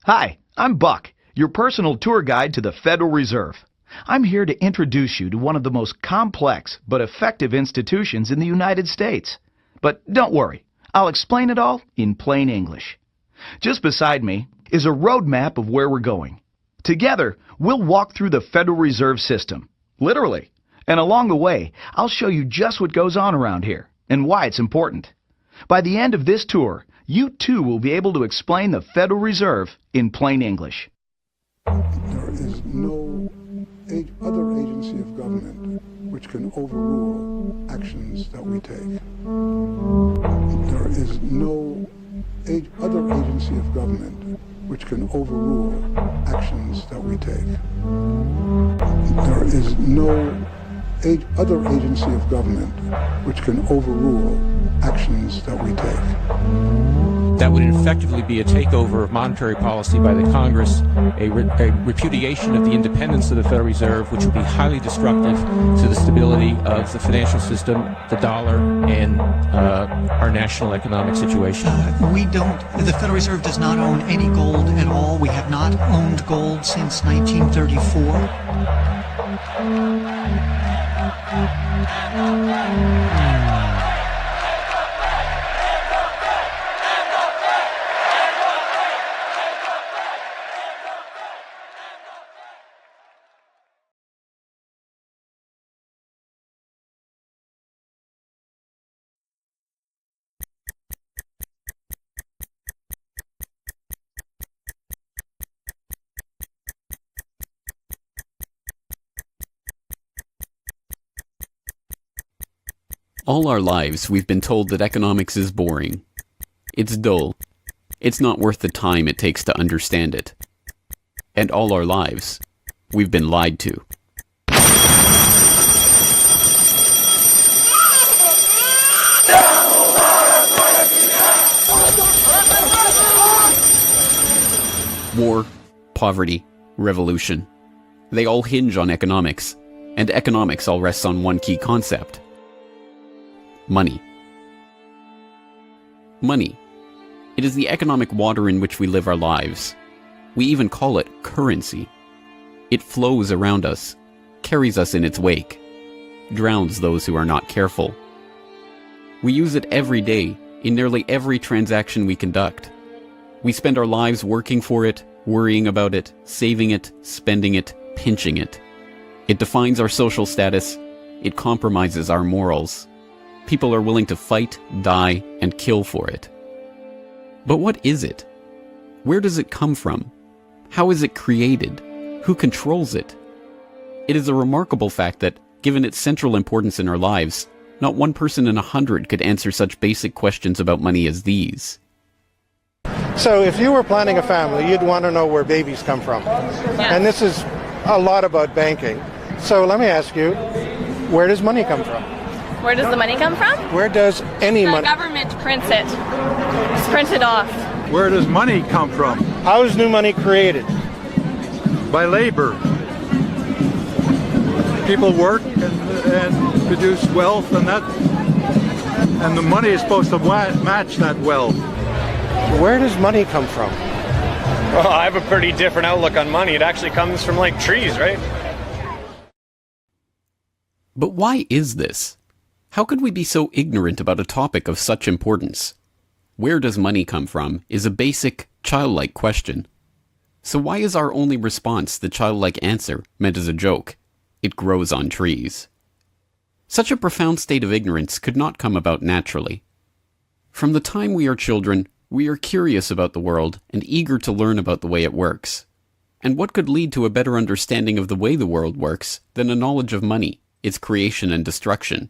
Hi, I'm Buck, your personal tour guide to the Federal Reserve. I'm here to introduce you to one of the most complex but effective institutions in the United States. But don't worry, I'll explain it all in plain English. Just beside me is a roadmap of where we're going. Together, we'll walk through the Federal Reserve System, literally. And along the way, I'll show you just what goes on around here and why it's important. By the end of this tour, you too will be able to explain the Federal Reserve in plain English. There is no other agency of government which can overrule actions that we take. There is no other agency of government which can overrule actions that we take. There is no other agency of government which can overrule actions that we take. That would effectively be a takeover of monetary policy by the Congress, a repudiation of the independence of the Federal Reserve, which would be highly destructive to the stability of the financial system, the dollar, and our national economic situation. The Federal Reserve does not own any gold at all. We have not owned gold since 1934. All our lives, we've been told that economics is boring. It's dull. It's not worth the time it takes to understand it. And all our lives, we've been lied to. War, poverty, revolution. They all hinge on economics, and economics all rests on one key concept. Money. Money. It is the economic water in which we live our lives. We even call it currency. It flows around us, carries us in its wake, drowns those who are not careful. We use it every day, in nearly every transaction we conduct. We spend our lives working for it, worrying about it, saving it, spending it, pinching it. It defines our social status. It compromises our morals. People are willing to fight, die, and kill for it. But what is it? Where does it come from? How is it created? Who controls it? It is a remarkable fact that, given its central importance in our lives, not one person in 100 could answer such basic questions about money as these. So if you were planning a family, you'd want to know where babies come from. Yeah. And this is a lot about banking. So let me ask you, where does money come from? Where does the money come from? Where does any The money... government prints it. Just print it off. Where does money come from? How is new money created? By labor. People work and produce wealth, and the money is supposed to match that wealth. Where does money come from? Well, I have a pretty different outlook on money. It actually comes from, like, trees, right? But why is this? How could we be so ignorant about a topic of such importance? Where does money come from is a basic, childlike question. So why is our only response the childlike answer meant as a joke? It grows on trees. Such a profound state of ignorance could not come about naturally. From the time we are children, we are curious about the world and eager to learn about the way it works. And what could lead to a better understanding of the way the world works than a knowledge of money, its creation and destruction?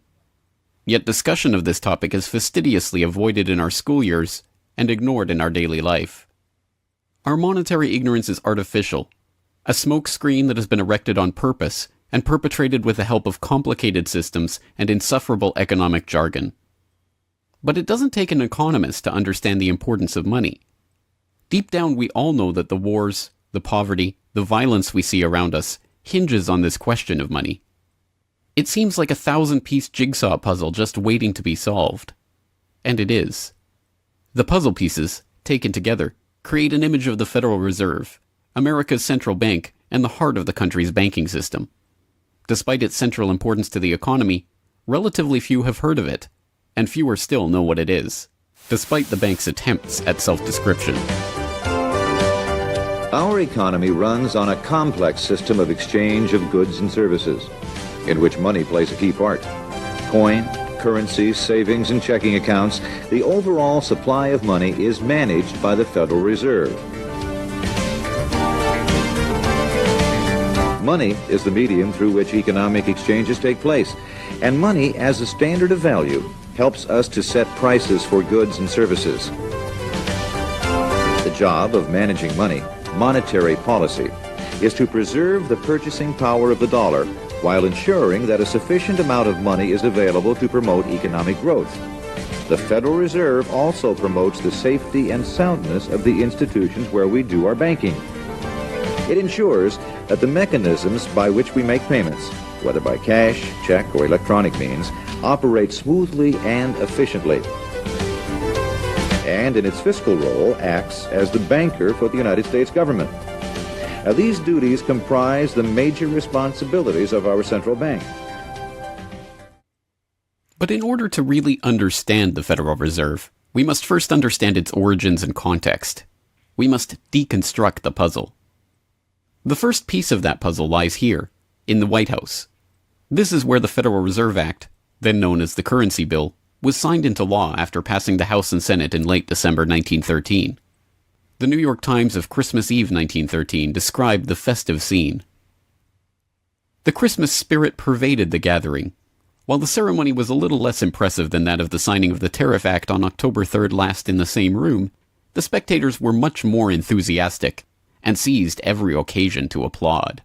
Yet discussion of this topic is fastidiously avoided in our school years and ignored in our daily life. Our monetary ignorance is artificial, a smoke screen that has been erected on purpose and perpetrated with the help of complicated systems and insufferable economic jargon. But it doesn't take an economist to understand the importance of money. Deep down, we all know that the wars, the poverty, the violence we see around us hinges on this question of money. It seems like a 1,000-piece jigsaw puzzle just waiting to be solved. And it is. The puzzle pieces, taken together, create an image of the Federal Reserve, America's central bank and the heart of the country's banking system. Despite its central importance to the economy, relatively few have heard of it, and fewer still know what it is, despite the bank's attempts at self-description. Our economy runs on a complex system of exchange of goods and services, in which money plays a key part. Coin, currencies, savings, and checking accounts, the overall supply of money is managed by the Federal Reserve. Money is the medium through which economic exchanges take place, and money as a standard of value helps us to set prices for goods and services. The job of managing money, monetary policy, is to preserve the purchasing power of the dollar while ensuring that a sufficient amount of money is available to promote economic growth. The Federal Reserve also promotes the safety and soundness of the institutions where we do our banking. It ensures that the mechanisms by which we make payments, whether by cash, check, or electronic means, operate smoothly and efficiently. And in its fiscal role, acts as the banker for the United States government. Now, these duties comprise the major responsibilities of our central bank. But in order to really understand the Federal Reserve, we must first understand its origins and context. We must deconstruct the puzzle. The first piece of that puzzle lies here, in the White House. This is where the Federal Reserve Act, then known as the Currency Bill, was signed into law after passing the House and Senate in late December 1913. The New York Times of Christmas Eve 1913 described the festive scene. The Christmas spirit pervaded the gathering. While the ceremony was a little less impressive than that of the signing of the Tariff Act on October 3rd last in the same room, the spectators were much more enthusiastic and seized every occasion to applaud.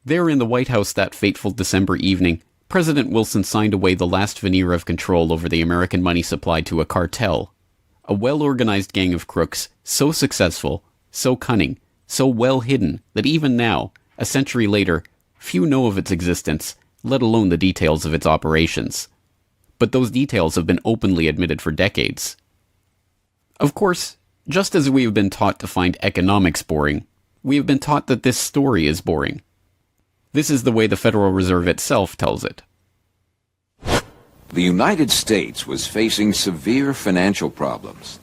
There in the White House that fateful December evening, President Wilson signed away the last veneer of control over the American money supply to a cartel, a well-organized gang of crooks so successful, so cunning, so well hidden that even now, a century later, few know of its existence, let alone the details of its operations. But those details have been openly admitted for decades. Of course, just as we have been taught to find economics boring, we have been taught that this story is boring. This is the way the Federal Reserve itself tells it. The United States was facing severe financial problems.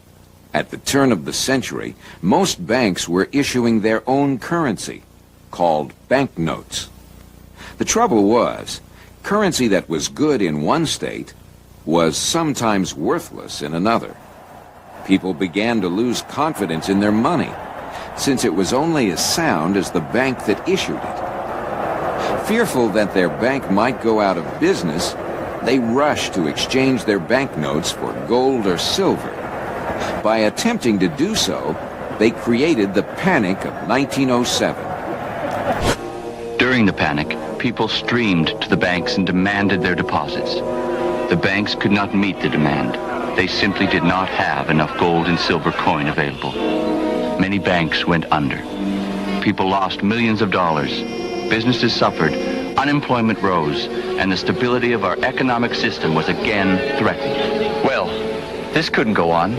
At the turn of the century, most banks were issuing their own currency, called banknotes. The trouble was, currency that was good in one state was sometimes worthless in another. People began to lose confidence in their money, since it was only as sound as the bank that issued it. Fearful that their bank might go out of business, they rushed to exchange their banknotes for gold or silver. By attempting to do so, they created the Panic of 1907. During the panic, people streamed to the banks and demanded their deposits. The banks could not meet the demand. They simply did not have enough gold and silver coin available. Many banks went under. People lost millions of dollars. Businesses suffered, unemployment rose, and the stability of our economic system was again threatened. Well, this couldn't go on.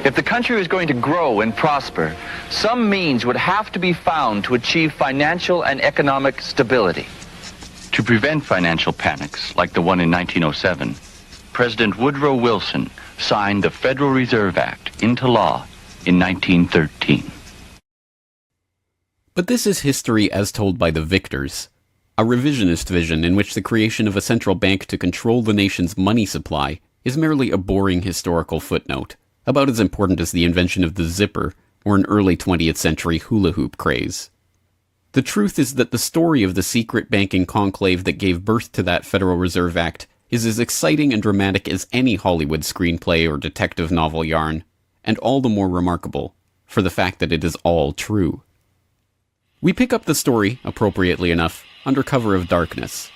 If the country was going to grow and prosper, some means would have to be found to achieve financial and economic stability. To prevent financial panics like the one in 1907, President Woodrow Wilson signed the Federal Reserve Act into law in 1913. But this is history as told by the victors, a revisionist vision in which the creation of a central bank to control the nation's money supply is merely a boring historical footnote, about as important as the invention of the zipper or an early 20th century hula hoop craze. The truth is that the story of the secret banking conclave that gave birth to that Federal Reserve Act is as exciting and dramatic as any Hollywood screenplay or detective novel yarn, and all the more remarkable for the fact that it is all true. We pick up the story, appropriately enough, under cover of darkness.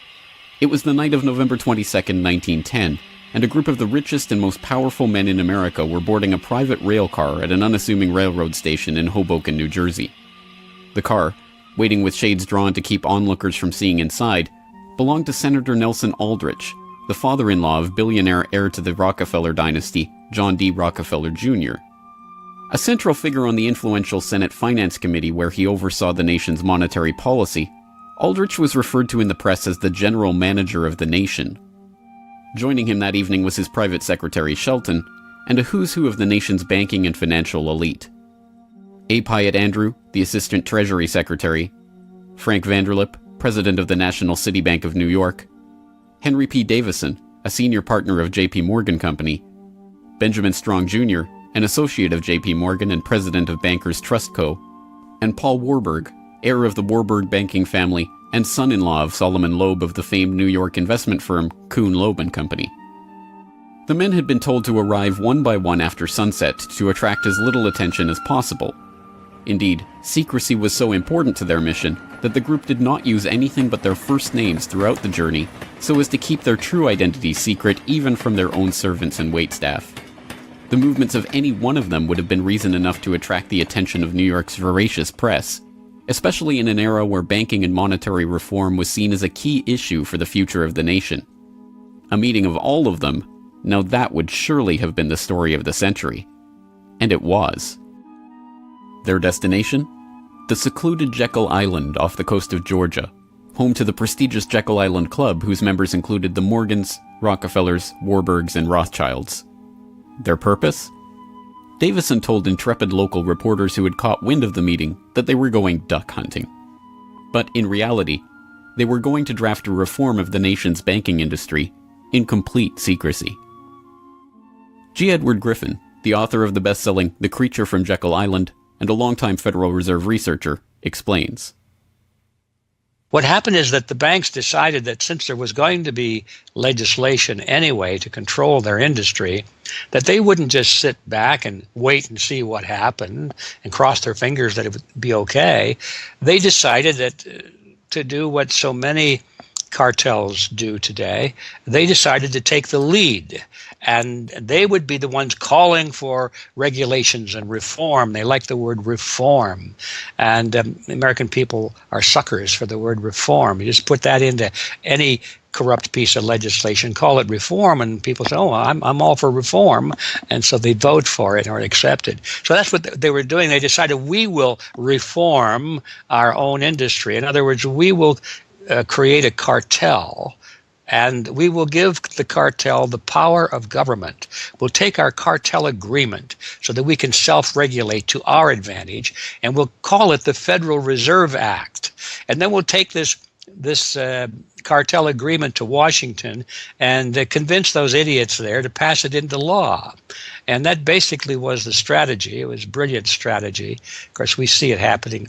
It was the night of November 22nd, 1910, and a group of the richest and most powerful men in America were boarding a private rail car at an unassuming railroad station in Hoboken, New Jersey. The car, waiting with shades drawn to keep onlookers from seeing inside, belonged to Senator Nelson Aldrich, the father-in-law of billionaire heir to the Rockefeller dynasty, John D. Rockefeller Jr. A central figure on the influential Senate Finance Committee where he oversaw the nation's monetary policy, Aldrich was referred to in the press as the general manager of the nation. Joining him that evening was his private secretary Shelton, and a who's who of the nation's banking and financial elite. A. Pyatt Andrew, the Assistant Treasury Secretary, Frank Vanderlip, President of the National City Bank of New York, Henry P. Davison, a senior partner of J.P. Morgan Company, Benjamin Strong Jr., an associate of J.P. Morgan and president of Bankers Trust Co., and Paul Warburg, heir of the Warburg banking family and son-in-law of Solomon Loeb of the famed New York investment firm Kuhn, Loeb and Company. The men had been told to arrive one by one after sunset to attract as little attention as possible. Indeed, secrecy was so important to their mission that the group did not use anything but their first names throughout the journey so as to keep their true identities secret even from their own servants and waitstaff. The movements of any one of them would have been reason enough to attract the attention of New York's voracious press, especially in an era where banking and monetary reform was seen as a key issue for the future of the nation. A meeting of all of them, now that would surely have been the story of the century. And it was. Their destination? The secluded Jekyll Island off the coast of Georgia, home to the prestigious Jekyll Island Club whose members included the Morgans, Rockefellers, Warburgs, and Rothschilds. Their purpose? Davison told intrepid local reporters who had caught wind of the meeting that they were going duck hunting. But in reality, they were going to draft a reform of the nation's banking industry in complete secrecy. G. Edward Griffin, the author of the best-selling The Creature from Jekyll Island and a longtime Federal Reserve researcher, explains. What happened is that the banks decided that since there was going to be legislation anyway to control their industry, that they wouldn't just sit back and wait and see what happened and cross their fingers that it would be okay. They decided that to do what so many cartels do today, they decided to take the lead, and they would be the ones calling for regulations and reform. They like the word reform, and American people are suckers for the word reform. You just put that into any corrupt piece of legislation, call it reform, and people say, oh, I'm all for reform, and so they vote for it or accept it. So that's what they were doing. They decided we will reform our own industry. In other words, we will create a cartel, and we will give the cartel the power of government. We'll take our cartel agreement so that we can self-regulate to our advantage, and we'll call it the Federal Reserve Act. And then we'll take this cartel agreement to Washington and convince those idiots there to pass it into law. And that basically was the strategy. It was a brilliant strategy. Of course, we see it happening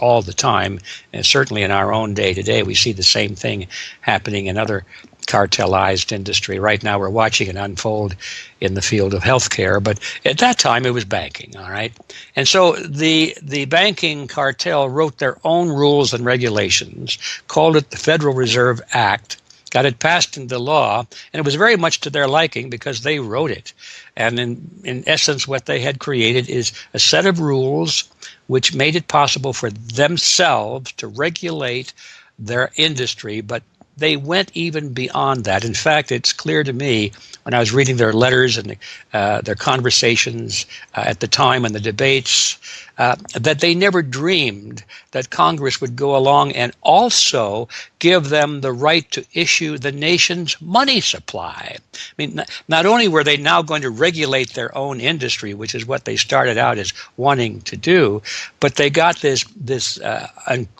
all the time, and certainly in our own day today, we see the same thing happening in other cartelized industry. Right now, we're watching it unfold in the field of healthcare, but at that time, it was banking, all right? And so the banking cartel wrote their own rules and regulations, called it the Federal Reserve Act, got it passed into law, and it was very much to their liking because they wrote it. And in essence, what they had created is a set of rules which made it possible for themselves to regulate their industry, but they went even beyond that. In fact, it's clear to me when I was reading their letters and their conversations at the time and the debates that they never dreamed that Congress would go along and also give them the right to issue the nation's money supply. I mean, not only were they now going to regulate their own industry, which is what they started out as wanting to do, but they got this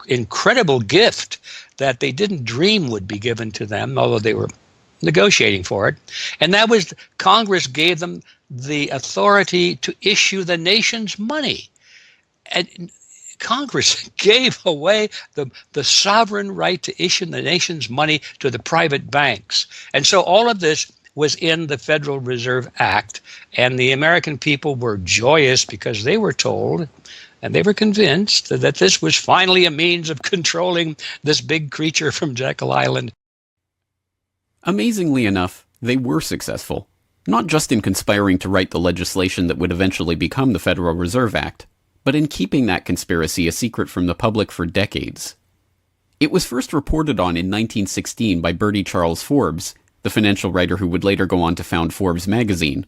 incredible gift that they didn't dream would be given to them, although they were negotiating for it. And that was Congress gave them the authority to issue the nation's money. And Congress gave away the sovereign right to issue the nation's money to the private banks. And so all of this was in the Federal Reserve Act, and the American people were joyous because they were told and they were convinced that this was finally a means of controlling this big creature from Jekyll Island. Amazingly enough, they were successful, not just in conspiring to write the legislation that would eventually become the Federal Reserve Act, but in keeping that conspiracy a secret from the public for decades. It was first reported on in 1916 by Bertie Charles Forbes, the financial writer who would later go on to found Forbes magazine.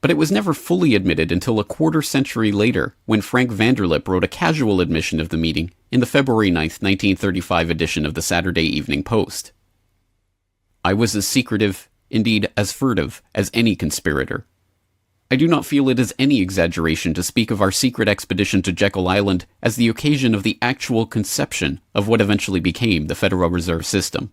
But it was never fully admitted until a quarter century later, when Frank Vanderlip wrote a casual admission of the meeting in the February 9th, 1935 edition of the Saturday Evening Post. I was as secretive, indeed as furtive, as any conspirator. I do not feel it is any exaggeration to speak of our secret expedition to Jekyll Island as the occasion of the actual conception of what eventually became the Federal Reserve System.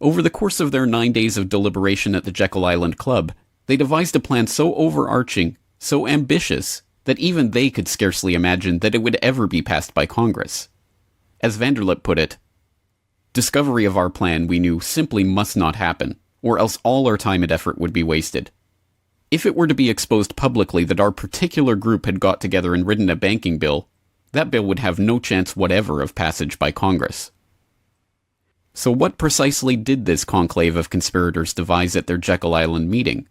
Over the course of their 9 days of deliberation at the Jekyll Island Club, they devised a plan so overarching, so ambitious, that even they could scarcely imagine that it would ever be passed by Congress. As Vanderlip put it, discovery of our plan, we knew, simply must not happen, or else all our time and effort would be wasted. If it were to be exposed publicly that our particular group had got together and written a banking bill, that bill would have no chance whatever of passage by Congress. So what precisely did this conclave of conspirators devise at their Jekyll Island meeting?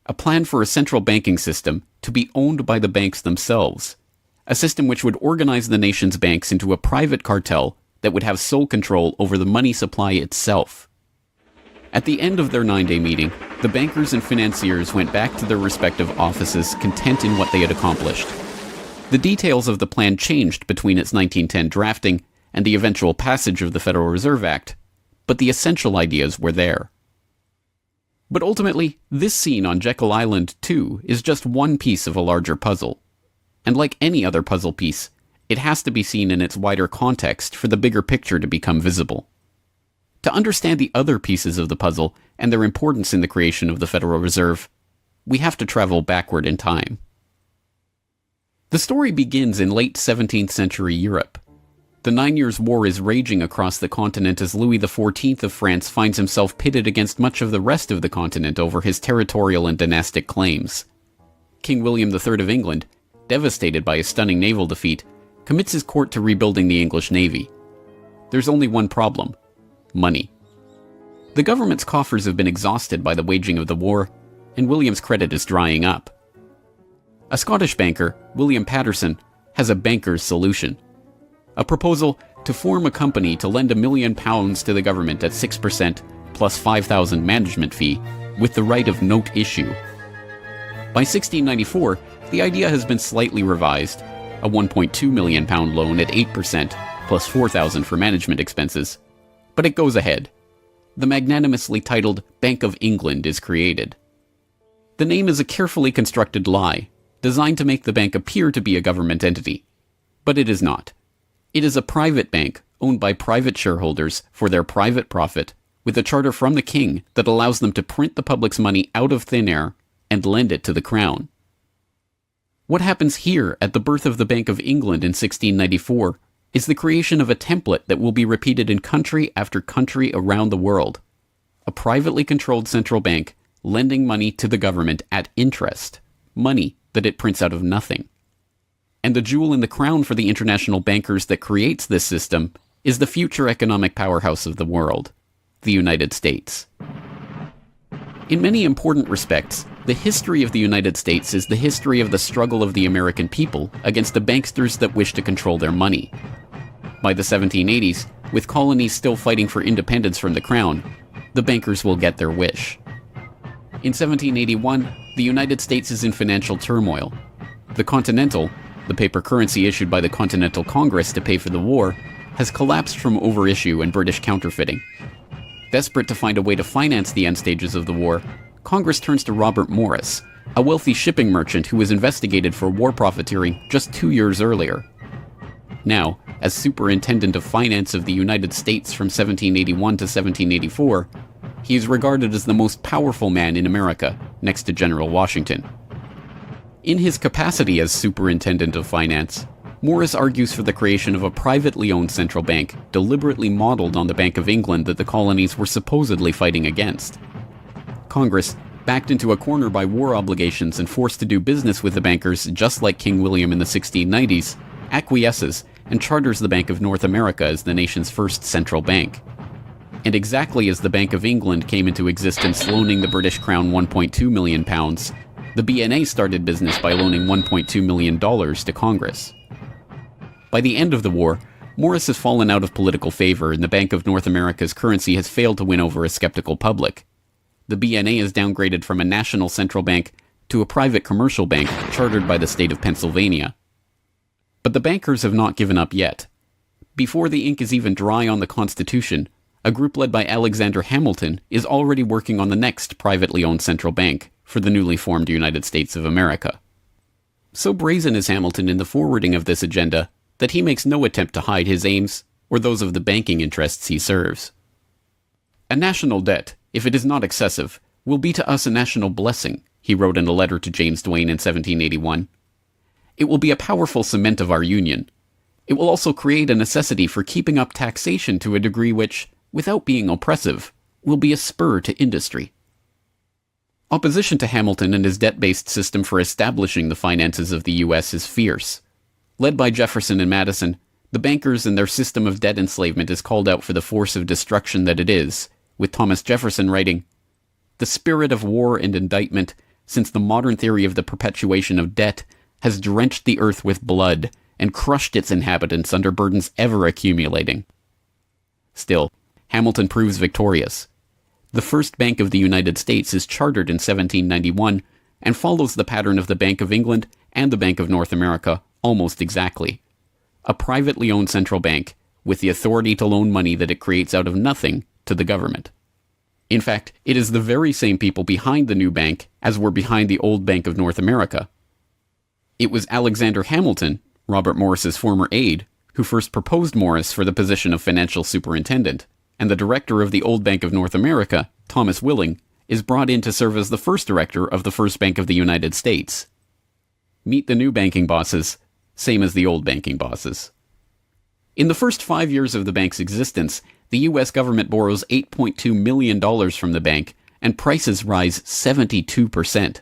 A plan for a central banking system to be owned by the banks themselves, a system which would organize the nation's banks into a private cartel that would have sole control over the money supply itself. At the end of their 9-day meeting, the bankers and financiers went back to their respective offices content in what they had accomplished. The details of the plan changed between its 1910 drafting and the eventual passage of the Federal Reserve Act, but the essential ideas were there. But ultimately, this scene on Jekyll Island, too, is just one piece of a larger puzzle. And like any other puzzle piece, it has to be seen in its wider context for the bigger picture to become visible. To understand the other pieces of the puzzle and their importance in the creation of the Federal Reserve, we have to travel backward in time. The story begins in late 17th century Europe. The 9 Years' War is raging across the continent as Louis XIV of France finds himself pitted against much of the rest of the continent over his territorial and dynastic claims. King William III of England, devastated by a stunning naval defeat, commits his court to rebuilding the English navy. There's only one problem: money. The government's coffers have been exhausted by the waging of the war, and William's credit is drying up. A Scottish banker, William Patterson, has a banker's solution. A proposal to form a company to lend £1 million to the government at 6% plus £5,000 management fee, with the right of note issue. By 1694, the idea has been slightly revised, a £1.2 million loan at 8% plus £4,000 for management expenses, but it goes ahead. The magnanimously titled Bank of England is created. The name is a carefully constructed lie, designed to make the bank appear to be a government entity. But it is not. It is a private bank owned by private shareholders for their private profit, with a charter from the king that allows them to print the public's money out of thin air and lend it to the crown. What happens here at the birth of the Bank of England in 1694 is the creation of a template that will be repeated in country after country around the world. A privately controlled central bank lending money to the government at interest, money that it prints out of nothing. And the jewel in the crown for the international bankers that creates this system is the future economic powerhouse of the world, the United States. In many important respects, the history of the United States is the history of the struggle of the American people against the banksters that wish to control their money. By the 1780s, with colonies still fighting for independence from the crown, the bankers will get their wish. In 1781, the United States is in financial turmoil. The Continental, the paper currency issued by the Continental Congress to pay for the war, has collapsed from overissue and British counterfeiting. Desperate to find a way to finance the end stages of the war, Congress turns to Robert Morris, a wealthy shipping merchant who was investigated for war profiteering just 2 years earlier. Now, as Superintendent of Finance of the United States from 1781 to 1784, he is regarded as the most powerful man in America, next to General Washington. In his capacity as Superintendent of Finance, Morris argues for the creation of a privately owned central bank deliberately modeled on the Bank of England that the colonies were supposedly fighting against. Congress, backed into a corner by war obligations and forced to do business with the bankers just like King William in the 1690s, acquiesces and charters the Bank of North America as the nation's first central bank. And exactly as the Bank of England came into existence loaning the British Crown £1.2 million, the BNA started business by loaning $1.2 million to Congress. By the end of the war, Morris has fallen out of political favor and the Bank of North America's currency has failed to win over a skeptical public. the BNA is downgraded from a national central bank to a private commercial bank chartered by the state of Pennsylvania. But the bankers have not given up yet. Before the ink is even dry on the Constitution, a group led by Alexander Hamilton is already working on the next privately owned central bank for the newly formed United States of America. So brazen is Hamilton in the forwarding of this agenda that he makes no attempt to hide his aims or those of the banking interests he serves. A national debt, if it is not excessive, will be to us a national blessing, he wrote in a letter to James Duane in 1781. It will be a powerful cement of our union. It will also create a necessity for keeping up taxation to a degree which, without being oppressive, will be a spur to industry. Opposition to Hamilton and his debt-based system for establishing the finances of the U.S. is fierce. Led by Jefferson and Madison, the bankers and their system of debt enslavement is called out for the force of destruction that it is, with Thomas Jefferson writing, "The spirit of war and indictment, since the modern theory of the perpetuation of debt, has drenched the earth with blood and crushed its inhabitants under burdens ever accumulating." Still, Hamilton proves victorious. The first Bank of the United States is chartered in 1791 and follows the pattern of the Bank of England and the Bank of North America almost exactly. A privately owned central bank with the authority to loan money that it creates out of nothing to the government. In fact, it is the very same people behind the new bank as were behind the old Bank of North America. It was Alexander Hamilton, Robert Morris's former aide, who first proposed Morris for the position of financial superintendent, and the director of the old Bank of North America, Thomas Willing, is brought in to serve as the first director of the first Bank of the United States. Meet the new banking bosses, same as the old banking bosses. In the first 5 years of the bank's existence, the U.S. government borrows $8.2 million from the bank, and prices rise 72%.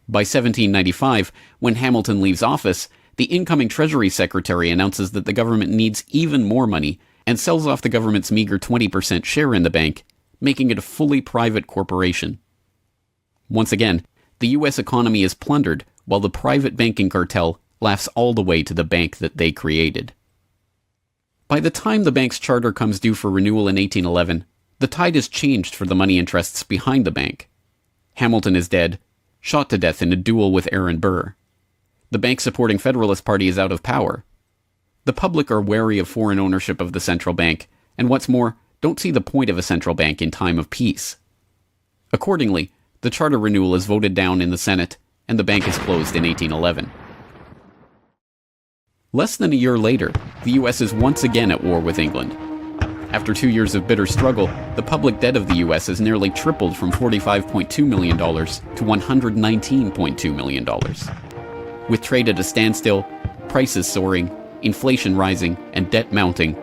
By 1795, when Hamilton leaves office, the incoming Treasury Secretary announces that the government needs even more money and sells off the government's meager 20% share in the bank, making it a fully private corporation. Once again, the U.S. economy is plundered while the private banking cartel laughs all the way to the bank that they created. By the time the bank's charter comes due for renewal in 1811, the tide has changed for the money interests behind the bank. Hamilton is dead, shot to death in a duel with Aaron Burr. The bank-supporting Federalist Party is out of power. The public are wary of foreign ownership of the central bank, and what's more, don't see the point of a central bank in time of peace. Accordingly, the charter renewal is voted down in the Senate, and the bank is closed in 1811. Less than a year later, the U.S. is once again at war with England. After 2 years of bitter struggle, the public debt of the U.S. has nearly tripled from $45.2 million to $119.2 million. With trade at a standstill, prices soaring, inflation rising, and debt mounting,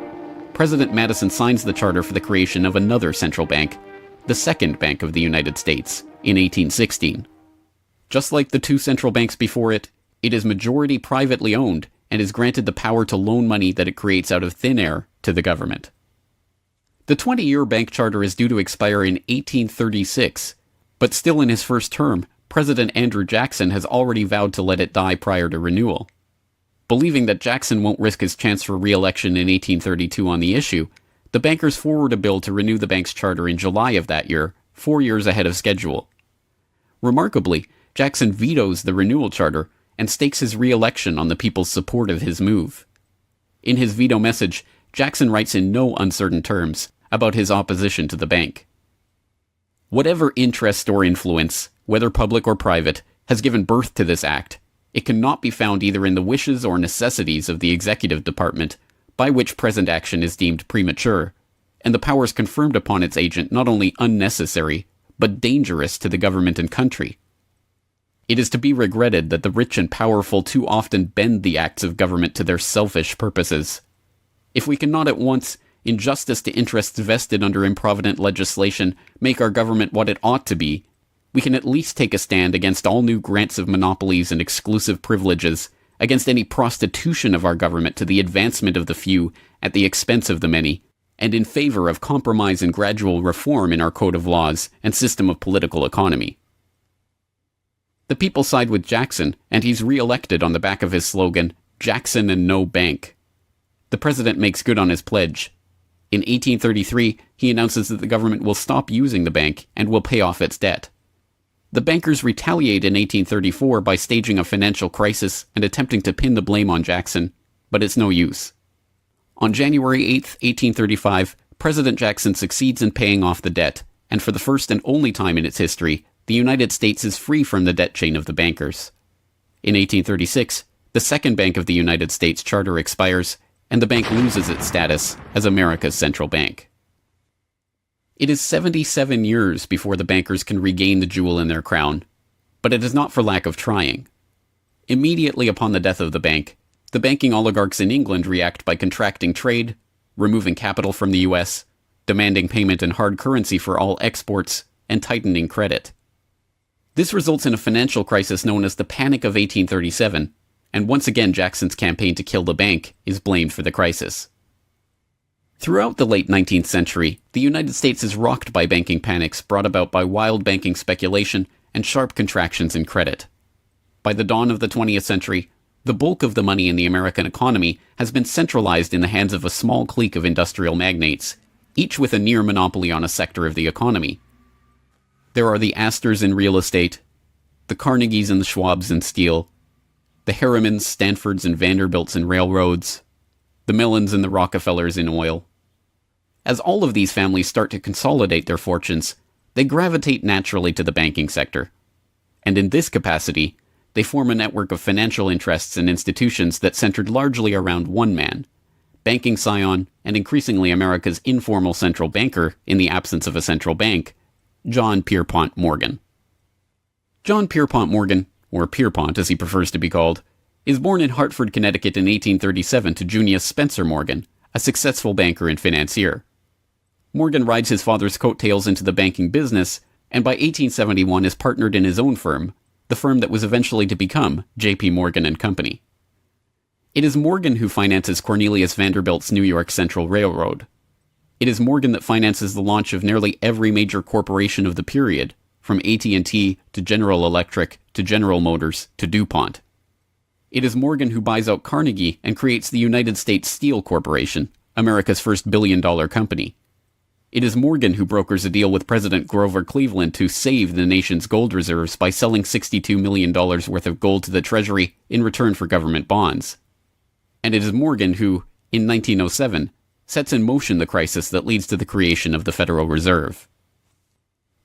President Madison signs the charter for the creation of another central bank, the Second Bank of the United States, in 1816. Just like the two central banks before it, it is majority privately owned and is granted the power to loan money that it creates out of thin air to the government. The 20-year bank charter is due to expire in 1836, but still in his first term, President Andrew Jackson has already vowed to let it die prior to renewal. Believing that Jackson won't risk his chance for re-election in 1832 on the issue, the bankers forward a bill to renew the bank's charter in July of that year, 4 years ahead of schedule. Remarkably, Jackson vetoes the renewal charter and stakes his re-election on the people's support of his move. In his veto message, Jackson writes in no uncertain terms about his opposition to the bank. Whatever interest or influence, whether public or private, has given birth to this act, it cannot be found either in the wishes or necessities of the executive department, by which present action is deemed premature, and the powers confirmed upon its agent not only unnecessary, but dangerous to the government and country. It is to be regretted that the rich and powerful too often bend the acts of government to their selfish purposes. If we cannot at once, in justice to interests vested under improvident legislation, make our government what it ought to be, we can at least take a stand against all new grants of monopolies and exclusive privileges, against any prostitution of our government to the advancement of the few at the expense of the many, and in favor of compromise and gradual reform in our code of laws and system of political economy. The people side with Jackson, and he's re-elected on the back of his slogan, "Jackson and no bank." The president makes good on his pledge. In 1833, he announces that the government will stop using the bank and will pay off its debt. The bankers retaliate in 1834 by staging a financial crisis and attempting to pin the blame on Jackson, but it's no use. On January 8, 1835, President Jackson succeeds in paying off the debt, and for the first and only time in its history, the United States is free from the debt chain of the bankers. In 1836, the Second Bank of the United States charter expires, and the bank loses its status as America's central bank. It is 77 years before the bankers can regain the jewel in their crown, but it is not for lack of trying. Immediately upon the death of the bank, the banking oligarchs in England react by contracting trade, removing capital from the US, demanding payment in hard currency for all exports, and tightening credit. This results in a financial crisis known as the Panic of 1837, and once again Jackson's campaign to kill the bank is blamed for the crisis. Throughout the late 19th century, the United States is rocked by banking panics brought about by wild banking speculation and sharp contractions in credit. By the dawn of the 20th century, the bulk of the money in the American economy has been centralized in the hands of a small clique of industrial magnates, each with a near monopoly on a sector of the economy. There are the Astors in real estate, the Carnegies and the Schwabs in steel, the Harrimans, Stanfords, and Vanderbilts in railroads, the Mellons and the Rockefellers in oil. As all of these families start to consolidate their fortunes, they gravitate naturally to the banking sector. And in this capacity, they form a network of financial interests and institutions that centered largely around one man, banking scion and increasingly America's informal central banker in the absence of a central bank, John Pierpont Morgan. John Pierpont Morgan, or Pierpont as he prefers to be called, is born in Hartford, Connecticut in 1837 to Junius Spencer Morgan, a successful banker and financier. Morgan rides his father's coattails into the banking business, and by 1871 is partnered in his own firm, the firm that was eventually to become J.P. Morgan and Company. It is Morgan who finances Cornelius Vanderbilt's New York Central Railroad. It is Morgan that finances the launch of nearly every major corporation of the period, from AT&T to General Electric to General Motors to DuPont. It is Morgan who buys out Carnegie and creates the United States Steel Corporation, America's first billion-dollar company. It is Morgan who brokers a deal with President Grover Cleveland to save the nation's gold reserves by selling $62 million worth of gold to the Treasury in return for government bonds. And it is Morgan who, in 1907, sets in motion the crisis that leads to the creation of the Federal Reserve.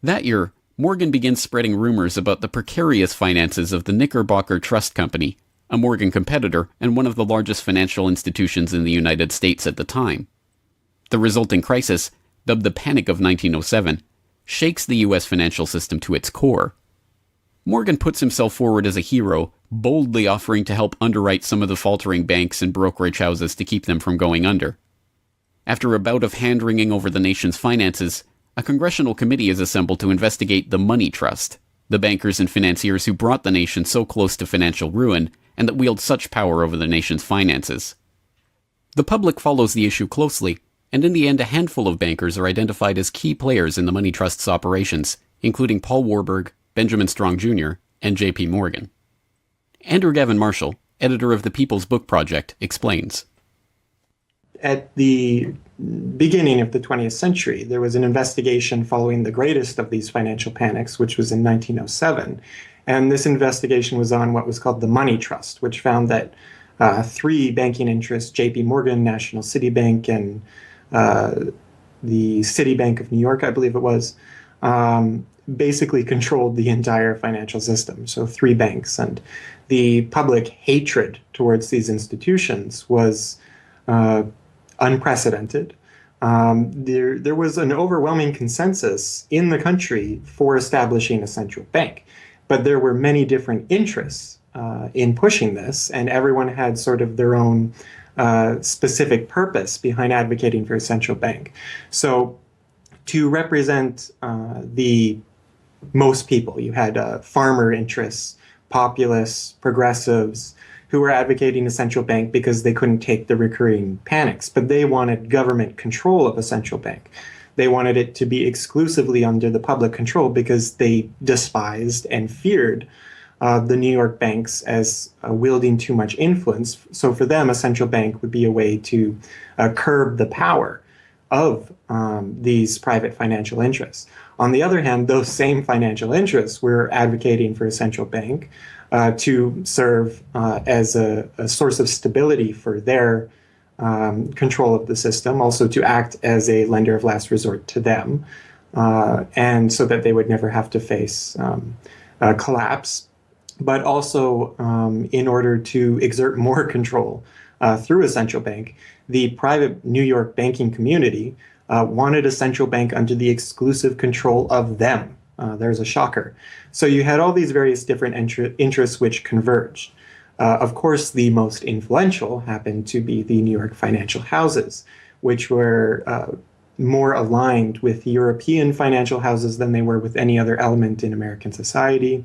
That year, Morgan begins spreading rumors about the precarious finances of the Knickerbocker Trust Company, a Morgan competitor and one of the largest financial institutions in the United States at the time. The resulting crisis, dubbed the Panic of 1907, shakes the U.S. financial system to its core. Morgan puts himself forward as a hero, boldly offering to help underwrite some of the faltering banks and brokerage houses to keep them from going under. After a bout of hand-wringing over the nation's finances, a congressional committee is assembled to investigate the Money Trust, the bankers and financiers who brought the nation so close to financial ruin and that wield such power over the nation's finances. The public follows the issue closely, and in the end a handful of bankers are identified as key players in the Money Trust's operations, including Paul Warburg, Benjamin Strong Jr., and J.P. Morgan. Andrew Gavin Marshall, editor of the People's Book Project, explains. At the beginning of the 20th century, there was an investigation following the greatest of these financial panics, which was in 1907. And this investigation was on what was called the Money Trust, which found that three banking interests, J.P. Morgan, National City Bank, and the Citibank of New York, I believe it was, basically controlled the entire financial system. So three banks. And the public hatred towards these institutions was unprecedented. There was an overwhelming consensus in the country for establishing a central bank, but there were many different interests in pushing this, and everyone had sort of their own specific purpose behind advocating for a central bank. So to represent the most people, you had farmer interests, populists, progressives, who were advocating a central bank because they couldn't take the recurring panics, but they wanted government control of a central bank. They wanted it to be exclusively under the public control because they despised and feared the New York banks as wielding too much influence. So for them, a central bank would be a way to curb the power of these private financial interests. On the other hand, those same financial interests were advocating for a central bank to serve as a source of stability for their control of the system, also to act as a lender of last resort to them, and so that they would never have to face collapse, but also in order to exert more control through a central bank. The private New York banking community wanted a central bank under the exclusive control of them. There's a shocker. So you had all these various different interests which converged. Of course, the most influential happened to be the New York financial houses, which were more aligned with European financial houses than they were with any other element in American society.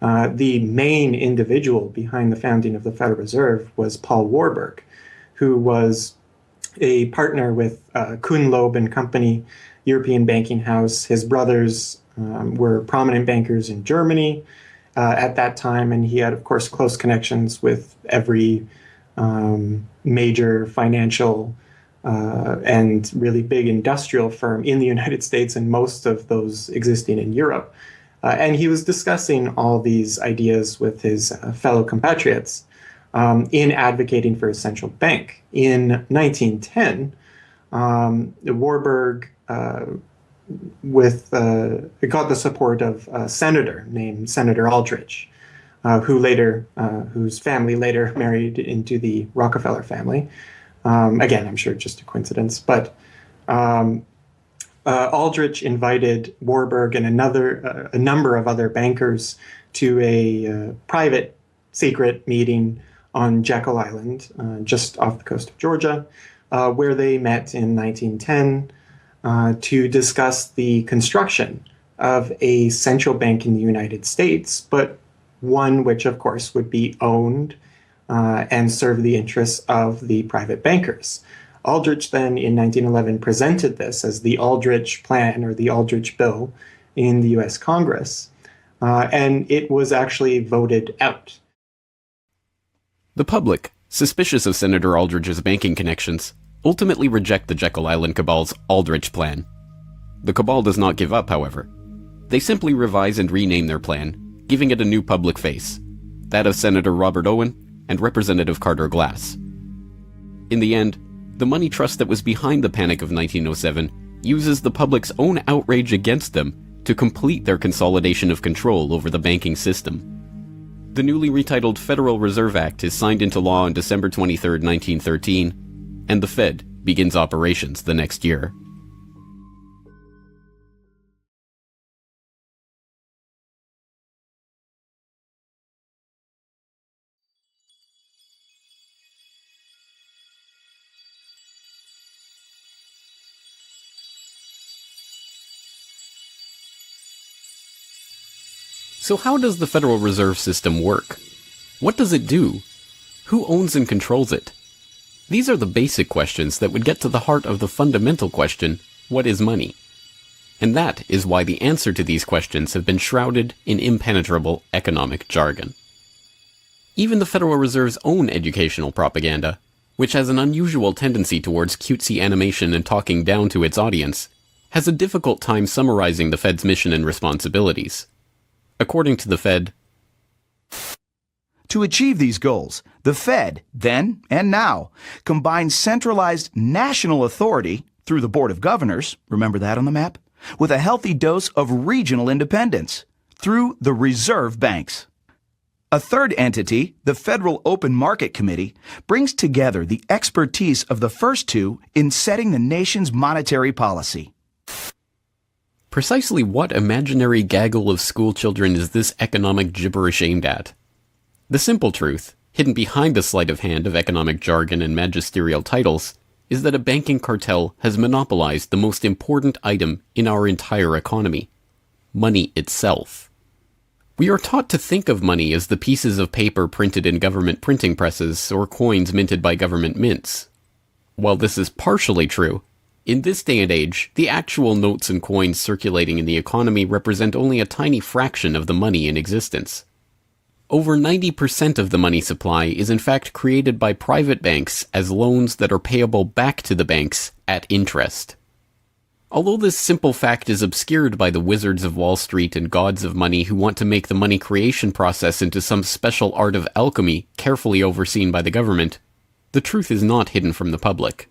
The main individual behind the founding of the Federal Reserve was Paul Warburg, who was a partner with Kuhn, Loeb and Company, European banking house. His brothers were prominent bankers in Germany at that time, and he had, of course, close connections with every major financial and really big industrial firm in the United States, and most of those existing in Europe. And he was discussing all these ideas with his fellow compatriots in advocating for a central bank. In 1910, Warburg got the support of a senator named Senator Aldrich, whose family later married into the Rockefeller family. Again, I'm sure just a coincidence, but Aldrich invited Warburg and a number of other bankers to a private, secret meeting on Jekyll Island, just off the coast of Georgia, where they met in 1910 to discuss the construction of a central bank in the United States, but one which, of course, would be owned and serve the interests of the private bankers. Aldrich then, in 1911, presented this as the Aldrich Plan or the Aldrich Bill in the U.S. Congress, and it was actually voted out. The public, suspicious of Senator Aldrich's banking connections, ultimately reject the Jekyll Island Cabal's Aldrich Plan. The Cabal does not give up, however. They simply revise and rename their plan, giving it a new public face, that of Senator Robert Owen and Representative Carter Glass. In the end, the money trust that was behind the Panic of 1907 uses the public's own outrage against them to complete their consolidation of control over the banking system. The newly retitled Federal Reserve Act is signed into law on December 23, 1913, and the Fed begins operations the next year. So how does the Federal Reserve System work? What does it do? Who owns and controls it? These are the basic questions that would get to the heart of the fundamental question, what is money? And that is why the answer to these questions have been shrouded in impenetrable economic jargon. Even the Federal Reserve's own educational propaganda, which has an unusual tendency towards cutesy animation and talking down to its audience, has a difficult time summarizing the Fed's mission and responsibilities. According to the Fed, to achieve these goals, the Fed, then and now, combines centralized national authority through the Board of Governors, remember that on the map, with a healthy dose of regional independence through the reserve banks. A third entity, the Federal Open Market Committee, brings together the expertise of the first two in setting the nation's monetary policy. Precisely what imaginary gaggle of schoolchildren is this economic gibberish aimed at? The simple truth, hidden behind the sleight of hand of economic jargon and magisterial titles, is that a banking cartel has monopolized the most important item in our entire economy: money itself. We are taught to think of money as the pieces of paper printed in government printing presses or coins minted by government mints. While this is partially true, in this day and age, the actual notes and coins circulating in the economy represent only a tiny fraction of the money in existence. Over 90% of the money supply is in fact created by private banks as loans that are payable back to the banks at interest. Although this simple fact is obscured by the wizards of Wall Street and gods of money who want to make the money creation process into some special art of alchemy carefully overseen by the government, the truth is not hidden from the public.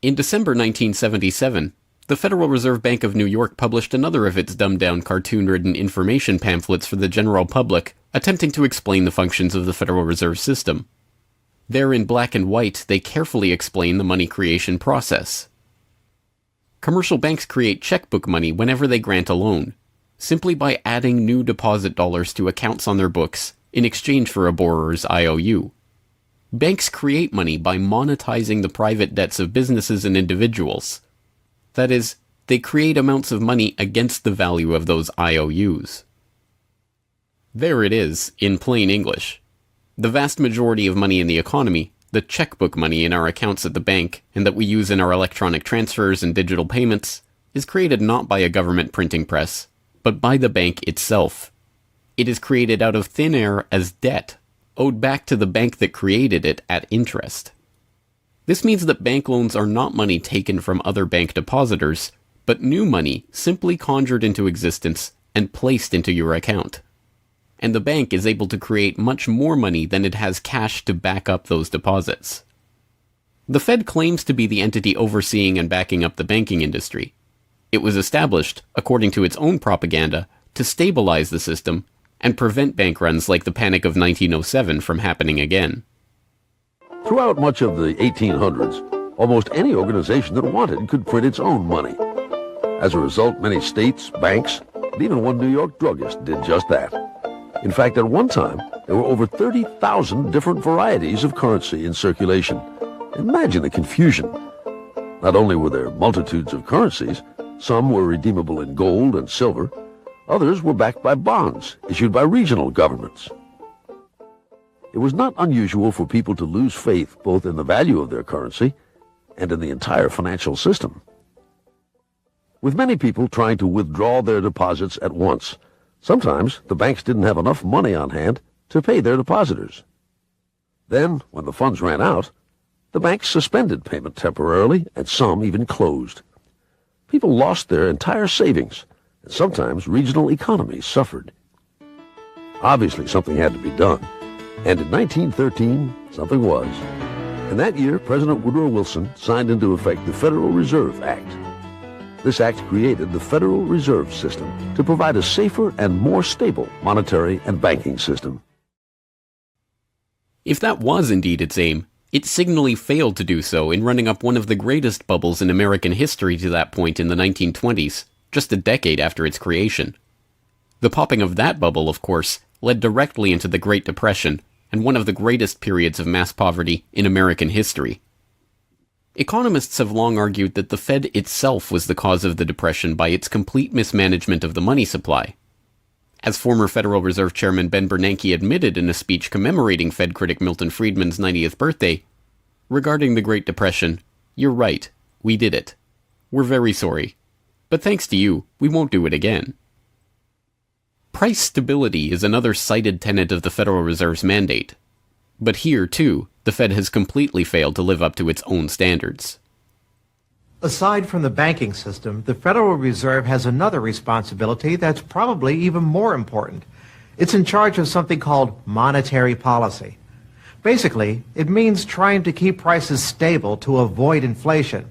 In December 1977, the Federal Reserve Bank of New York published another of its dumbed-down cartoon-ridden information pamphlets for the general public, attempting to explain the functions of the Federal Reserve System. There in black and white, they carefully explain the money creation process. Commercial banks create checkbook money whenever they grant a loan, simply by adding new deposit dollars to accounts on their books in exchange for a borrower's IOU. Banks create money by monetizing the private debts of businesses and individuals. That is, they create amounts of money against the value of those IOUs. There it is, in plain English. The vast majority of money in the economy, the checkbook money in our accounts at the bank and that we use in our electronic transfers and digital payments, is created not by a government printing press, but by the bank itself. It is created out of thin air as debt, owed back to the bank that created it at interest. This means that bank loans are not money taken from other bank depositors, but new money simply conjured into existence and placed into your account. And the bank is able to create much more money than it has cash to back up those deposits. The Fed claims to be the entity overseeing and backing up the banking industry. It was established, according to its own propaganda, to stabilize the system and prevent bank runs like the Panic of 1907 from happening again. Throughout much of the 1800s, almost any organization that wanted could print its own money. As a result, many states, banks, and even one New York druggist did just that. In fact, at one time, there were over 30,000 different varieties of currency in circulation. Imagine the confusion. Not only were there multitudes of currencies, some were redeemable in gold and silver, others were backed by bonds issued by regional governments. It was not unusual for people to lose faith both in the value of their currency and in the entire financial system. With many people trying to withdraw their deposits at once, sometimes the banks didn't have enough money on hand to pay their depositors. Then, when the funds ran out, the banks suspended payment temporarily, and some even closed. People lost their entire savings, and sometimes regional economies suffered. Obviously, something had to be done, and in 1913, something was. In that year, President Woodrow Wilson signed into effect the Federal Reserve Act. This act created the Federal Reserve System to provide a safer and more stable monetary and banking system. If that was indeed its aim, it signally failed to do so in running up one of the greatest bubbles in American history to that point in the 1920s, just a decade after its creation. The popping of that bubble, of course, led directly into the Great Depression and one of the greatest periods of mass poverty in American history. Economists have long argued that the Fed itself was the cause of the Depression by its complete mismanagement of the money supply. As former Federal Reserve Chairman Ben Bernanke admitted in a speech commemorating Fed critic Milton Friedman's 90th birthday, regarding the Great Depression, "You're right, we did it. We're very sorry. But thanks to you, we won't do it again." Price stability is another cited tenet of the Federal Reserve's mandate. But here, too, the Fed has completely failed to live up to its own standards. Aside from the banking system, the Federal Reserve has another responsibility that's probably even more important. It's in charge of something called monetary policy. Basically, it means trying to keep prices stable to avoid inflation.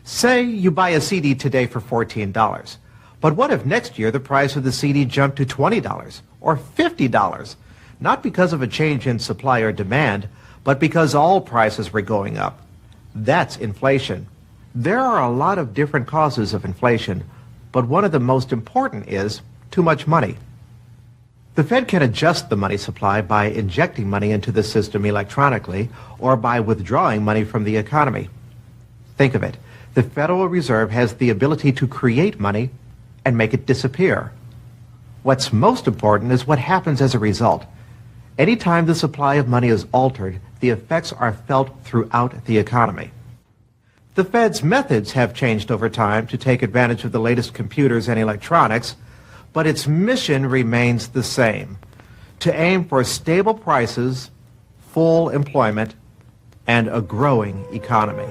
Say you buy a CD today for $14. But what if next year the price of the CD jumped to $20 or $50? Not because of a change in supply or demand, but because all prices were going up. That's inflation. There are a lot of different causes of inflation, but one of the most important is too much money. The Fed can adjust the money supply by injecting money into the system electronically or by withdrawing money from the economy. Think of it. The Federal Reserve has the ability to create money and make it disappear. What's most important is what happens as a result. Anytime the supply of money is altered, the effects are felt throughout the economy. The Fed's methods have changed over time to take advantage of the latest computers and electronics, but its mission remains the same: to aim for stable prices, full employment, and a growing economy.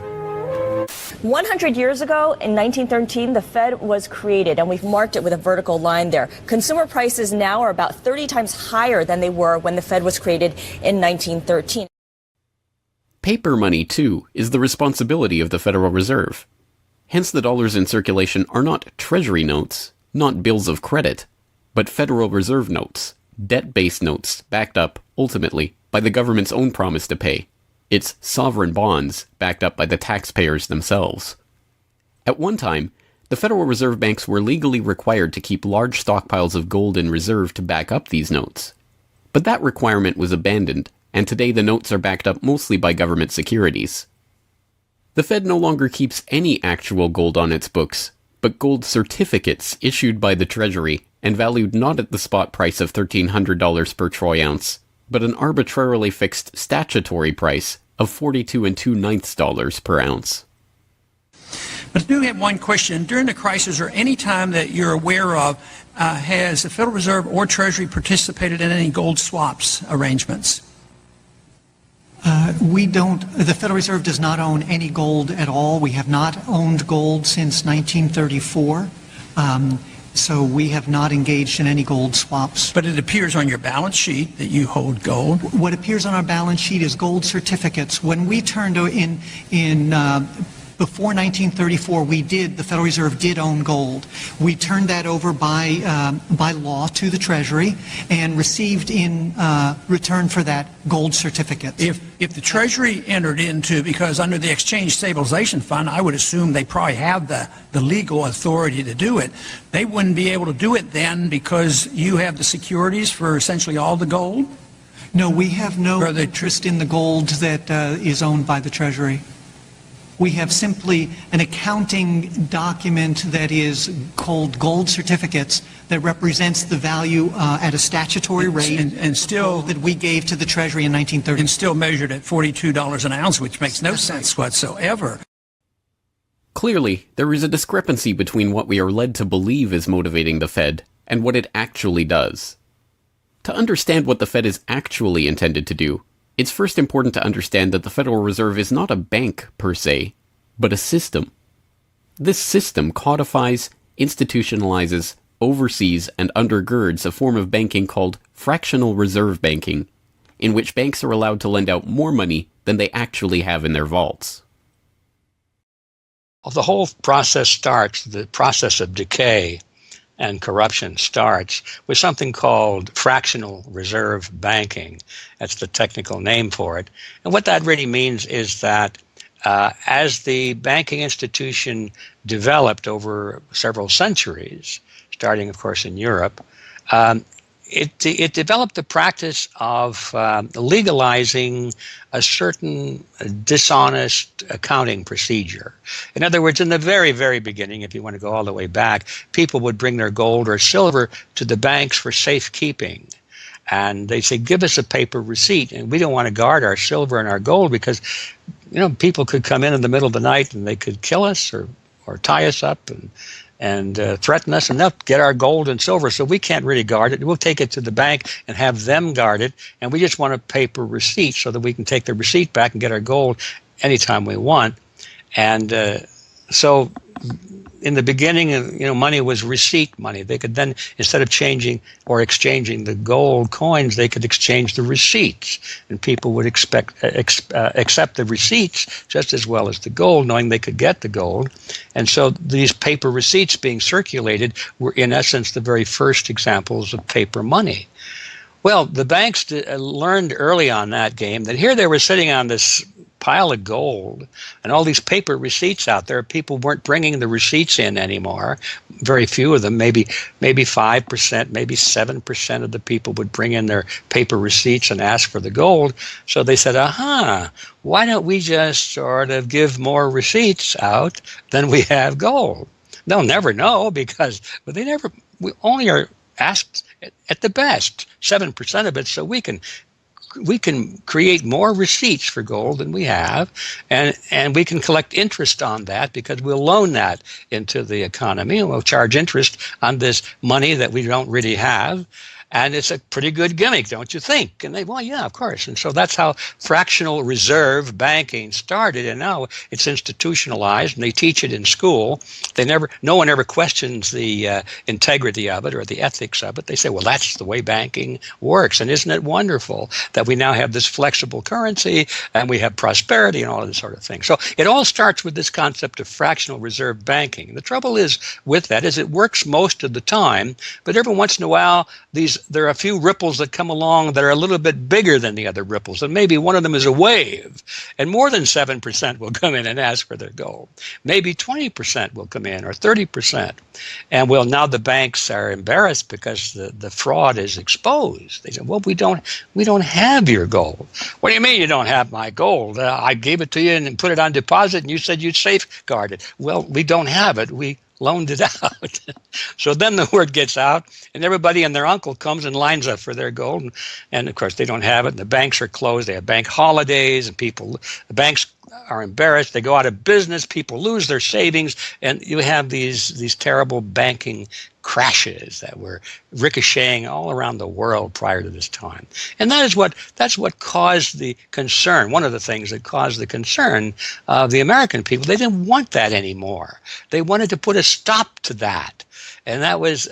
100 years ago, in 1913, the Fed was created, and we've marked it with a vertical line there. Consumer prices now are about 30 times higher than they were when the Fed was created in 1913. Paper money, too, is the responsibility of the Federal Reserve. Hence, the dollars in circulation are not Treasury notes, not bills of credit, but Federal Reserve notes, debt-based notes backed up, ultimately, by the government's own promise to pay. It's sovereign bonds backed up by the taxpayers themselves. At one time, the Federal Reserve banks were legally required to keep large stockpiles of gold in reserve to back up these notes. But that requirement was abandoned, and today the notes are backed up mostly by government securities. The Fed no longer keeps any actual gold on its books, but gold certificates issued by the Treasury and valued not at the spot price of $1,300 per troy ounce, but an arbitrarily fixed statutory price of $42 2/9 per ounce. But I do have one question. During the crisis or any time that you're aware of, has the Federal Reserve or Treasury participated in any gold swaps arrangements? We don't. The Federal Reserve does not own any gold at all. We have not owned gold since 1934. So we have not engaged in any gold swaps. But it appears on your balance sheet that you hold gold. What appears on our balance sheet is gold certificates. When we turned before 1934, the Federal Reserve did own gold. We turned that over by law to the Treasury and received in return for that gold certificates. If the Treasury entered into, because under the Exchange Stabilization Fund, I would assume they probably have the legal authority to do it. They wouldn't be able to do it then because you have the securities for essentially all the gold? No, we have no interest in the gold that is owned by the Treasury. We have simply an accounting document that is called gold certificates that represents the value at a statutory rate and still that we gave to the Treasury in 1930. And still measured at $42 an ounce, which makes no sense whatsoever. Clearly, there is a discrepancy between what we are led to believe is motivating the Fed and what it actually does. To understand what the Fed is actually intended to do, it's first important to understand that the Federal Reserve is not a bank per se, but a system. This system codifies, institutionalizes, oversees, and undergirds a form of banking called fractional reserve banking, in which banks are allowed to lend out more money than they actually have in their vaults. The whole process starts, the process of decay and corruption starts with something called fractional reserve banking. That's the technical name for it. And what that really means is that as the banking institution developed over several centuries, starting, of course, in Europe, it developed the practice of legalizing a certain dishonest accounting procedure. In other words, in the very, very beginning, if you want to go all the way back, people would bring their gold or silver to the banks for safekeeping. And they say, give us a paper receipt. And we don't want to guard our silver and our gold because, people could come in the middle of the night and they could kill us or tie us up and threaten us, and they'll get our gold and silver, so we can't really guard it. We'll take it to the bank and have them guard it, and we just want a paper receipt so that we can take the receipt back and get our gold anytime we want. And so in the beginning, money was receipt money. They could then, instead of changing or exchanging the gold coins, they could exchange the receipts, and people would accept the receipts just as well as the gold, knowing they could get the gold. And so these paper receipts being circulated were, in essence, the very first examples of paper money. Well, the banks learned early on that game that here they were sitting on this pile of gold and all these paper receipts out there. People weren't bringing the receipts in anymore. Very few of them, maybe 5%, maybe 7% of the people would bring in their paper receipts and ask for the gold. So they said, why don't we just sort of give more receipts out than we have gold? They'll never know because we only are asked at the best 7% of it, so we can create more receipts for gold than we have, and we can collect interest on that because we'll loan that into the economy and we'll charge interest on this money that we don't really have. And it's a pretty good gimmick, don't you think? And they, well, yeah, of course. And so that's how fractional reserve banking started. And now it's institutionalized, and they teach it in school. No one ever questions the integrity of it or the ethics of it. They say, well, that's the way banking works. And isn't it wonderful that we now have this flexible currency and we have prosperity and all of this sort of thing? So it all starts with this concept of fractional reserve banking. And the trouble is with that is it works most of the time, but every once in a while, there are a few ripples that come along that are a little bit bigger than the other ripples, and maybe one of them is a wave, and more than 7% will come in and ask for their gold. Maybe 20% will come in, or 30%. And well, now the banks are embarrassed because the fraud is exposed. They say, well, we don't have your gold. What do you mean you don't have my gold? I gave it to you and put it on deposit, and you said you'd safeguard it. Well, we don't have it. We loaned it out. So then the word gets out, and everybody and their uncle comes and lines up for their gold. And of course, they don't have it, and the banks are closed. They have bank holidays, and the banks are embarrassed. They go out of business. People lose their savings, and you have these terrible banking crashes that were ricocheting all around the world prior to this time. And that's what caused the concern. One of the things that caused the concern of the American people, they didn't want that anymore. They wanted to put a stop to that. And that was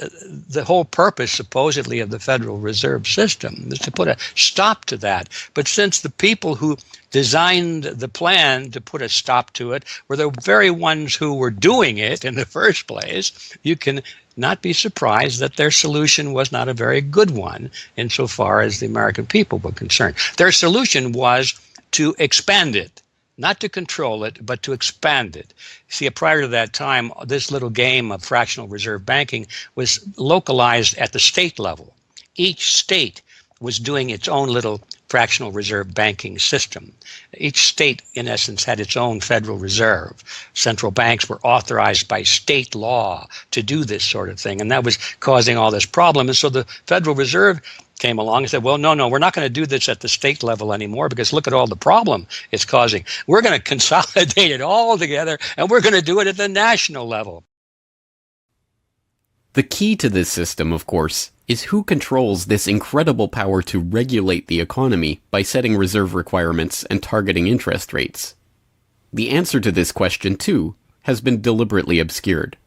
the whole purpose, supposedly, of the Federal Reserve System, was to put a stop to that. But since the people who designed the plan to put a stop to it were the very ones who were doing it in the first place, you can not be surprised that their solution was not a very good one insofar as the American people were concerned. Their solution was to expand it, not to control it, but to expand it. See, prior to that time, this little game of fractional reserve banking was localized at the state level. Each state was doing its own little fractional reserve banking system. Each state, in essence, had its own Federal Reserve. Central banks were authorized by state law to do this sort of thing, and that was causing all this problem. And so the Federal Reserve came along and said, well, no, we're not going to do this at the state level anymore because look at all the problem it's causing. We're going to consolidate it all together, and we're going to do it at the national level. The key to this system, of course, is who controls this incredible power to regulate the economy by setting reserve requirements and targeting interest rates. The answer to this question, too, has been deliberately obscured.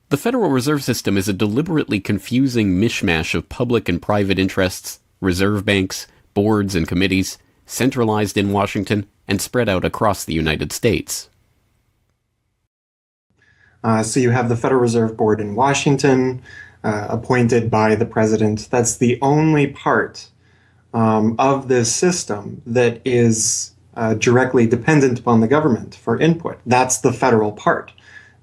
The Federal Reserve System is a deliberately confusing mishmash of public and private interests, reserve banks, boards and committees, centralized in Washington and spread out across the United States. So you have the Federal Reserve Board in Washington, appointed by the president. That's the only part of this system that is directly dependent upon the government for input. That's the federal part,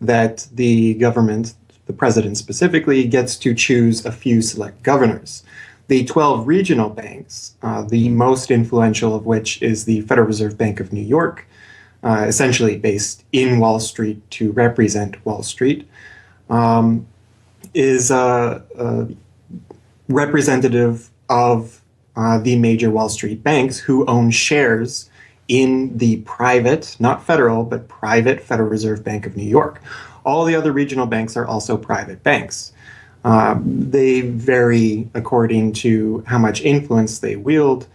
that the government, the president specifically, gets to choose a few select governors. The 12 regional banks, the most influential of which is the Federal Reserve Bank of New York, essentially based in Wall Street to represent Wall Street, is representative of the major Wall Street banks who own shares in the private, not federal, but private Federal Reserve Bank of New York. All the other regional banks are also private banks. They vary according to how much influence they wield,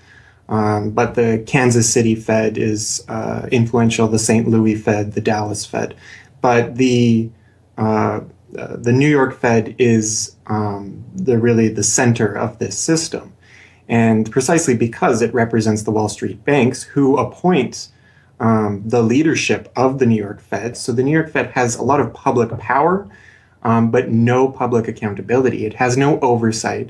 but the Kansas City Fed is influential, the St. Louis Fed, the Dallas Fed. But the New York Fed is really the center of this system. And precisely because it represents the Wall Street banks who appoint the leadership of the New York Fed. So the New York Fed has a lot of public power, but no public accountability. It has no oversight.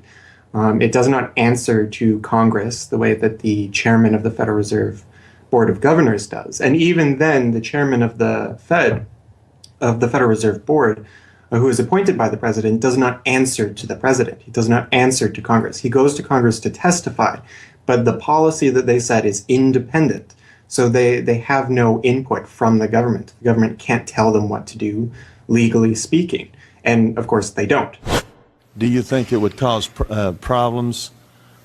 It does not answer to Congress the way that the chairman of the Federal Reserve Board of Governors does. And even then, the chairman of the Federal Reserve Board, who is appointed by the president, does not answer to the president. He does not answer to Congress. He goes to Congress to testify, but the policy that they set is independent. So they have no input from the government. The government can't tell them what to do, legally speaking. And of course, they don't. Do you think it would cause problems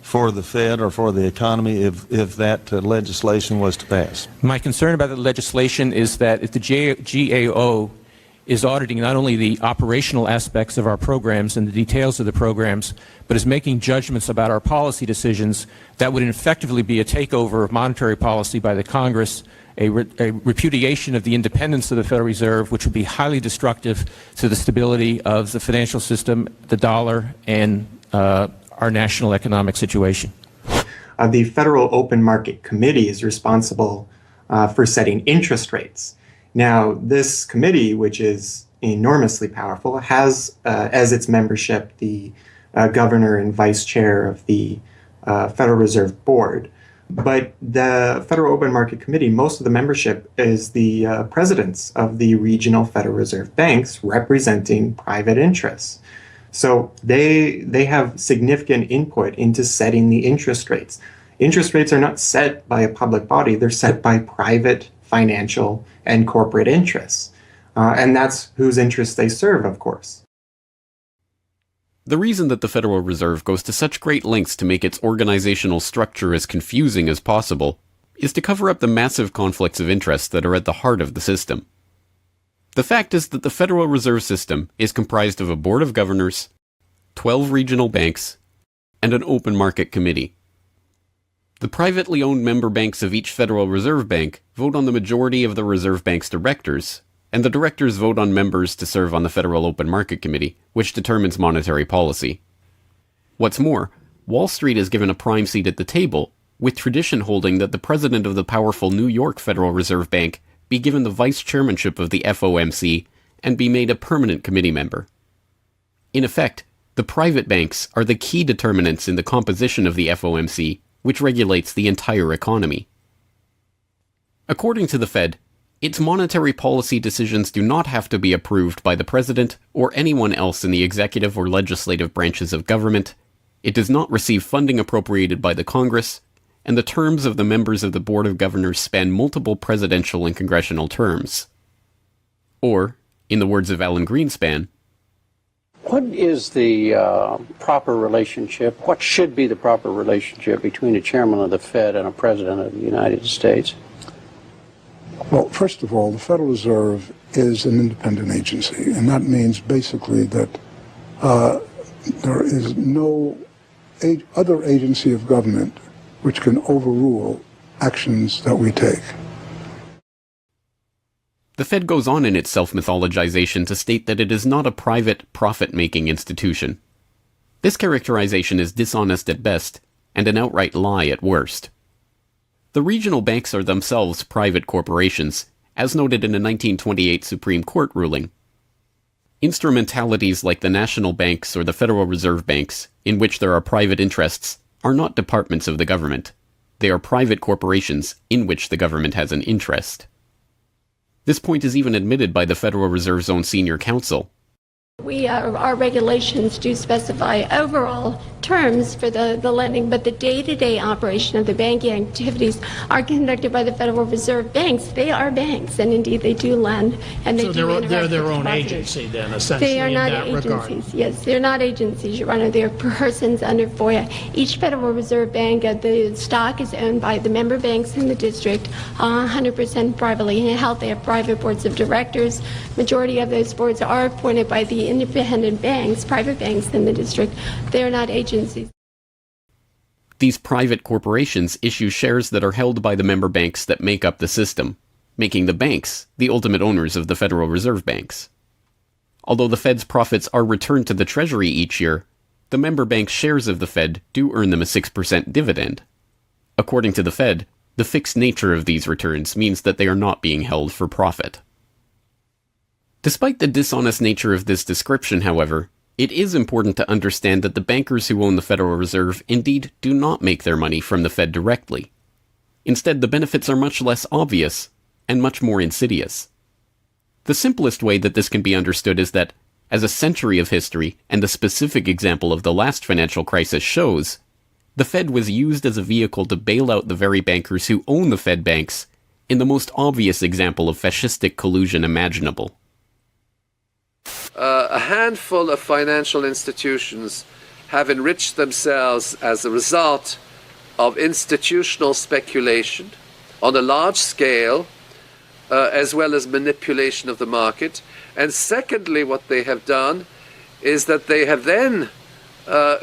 for the Fed or for the economy if that legislation was to pass? My concern about the legislation is that if the GAO is auditing not only the operational aspects of our programs and the details of the programs, but is making judgments about our policy decisions that would effectively be a takeover of monetary policy by the Congress, a repudiation of the independence of the Federal Reserve, which would be highly destructive to the stability of the financial system, the dollar, and our national economic situation. The Federal Open Market Committee is responsible for setting interest rates. Now, this committee, which is enormously powerful, has as its membership the governor and vice chair of the Federal Reserve Board. But the Federal Open Market Committee, most of the membership is the presidents of the regional Federal Reserve banks representing private interests. So they have significant input into setting the interest rates. Interest rates are not set by a public body, they're set by private financial and corporate interests. And that's whose interests they serve, of course. The reason that the Federal Reserve goes to such great lengths to make its organizational structure as confusing as possible is to cover up the massive conflicts of interest that are at the heart of the system. The fact is that the Federal Reserve System is comprised of a board of governors, 12 regional banks, and an open market committee. The privately owned member banks of each Federal Reserve Bank vote on the majority of the Reserve Bank's directors, and the directors vote on members to serve on the Federal Open Market Committee, which determines monetary policy. What's more, Wall Street is given a prime seat at the table, with tradition holding that the president of the powerful New York Federal Reserve Bank be given the vice chairmanship of the FOMC and be made a permanent committee member. In effect, the private banks are the key determinants in the composition of the FOMC, which regulates the entire economy. According to the Fed, its monetary policy decisions do not have to be approved by the president or anyone else in the executive or legislative branches of government. It does not receive funding appropriated by the Congress, and the terms of the members of the Board of Governors span multiple presidential and congressional terms. Or, in the words of Alan Greenspan, what is the proper relationship, what should be the proper relationship between a chairman of the Fed and a president of the United States? Well, first of all, the Federal Reserve is an independent agency, and that means basically that there is no other agency of government which can overrule actions that we take. The Fed goes on in its self-mythologization to state that it is not a private, profit-making institution. This characterization is dishonest at best, and an outright lie at worst. The regional banks are themselves private corporations, as noted in a 1928 Supreme Court ruling. Instrumentalities like the national banks or the Federal Reserve Banks, in which there are private interests, are not departments of the government. They are private corporations in which the government has an interest. This point is even admitted by the Federal Reserve's own senior counsel. Our regulations do specify overall terms for the lending, but the day-to-day operation of the banking activities are conducted by the Federal Reserve banks. They are banks, and indeed they do lend, and they do interact they're their with own depositors. agency then, essentially, They are in not that agencies. regard. Yes, they're not agencies, Your Honor. They're persons under FOIA. Each Federal Reserve Bank, the stock is owned by the member banks in the district, 100% privately held. They have private boards of directors. Majority of those boards are appointed by the independent banks, private banks in the district. They're not agencies. These private corporations issue shares that are held by the member banks that make up the system, making the banks the ultimate owners of the Federal Reserve Banks. Although the Fed's profits are returned to the Treasury each year, the member banks' shares of the Fed do earn them a 6% dividend. According to the Fed, the fixed nature of these returns means that they are not being held for profit. Despite the dishonest nature of this description, however, it is important to understand that the bankers who own the Federal Reserve indeed do not make their money from the Fed directly. Instead, the benefits are much less obvious and much more insidious. The simplest way that this can be understood is that, as a century of history and the specific example of the last financial crisis shows, the Fed was used as a vehicle to bail out the very bankers who own the Fed banks in the most obvious example of fascistic collusion imaginable. A handful of financial institutions have enriched themselves as a result of institutional speculation on a large scale, as well as manipulation of the market, And secondly, what they have done is that they have then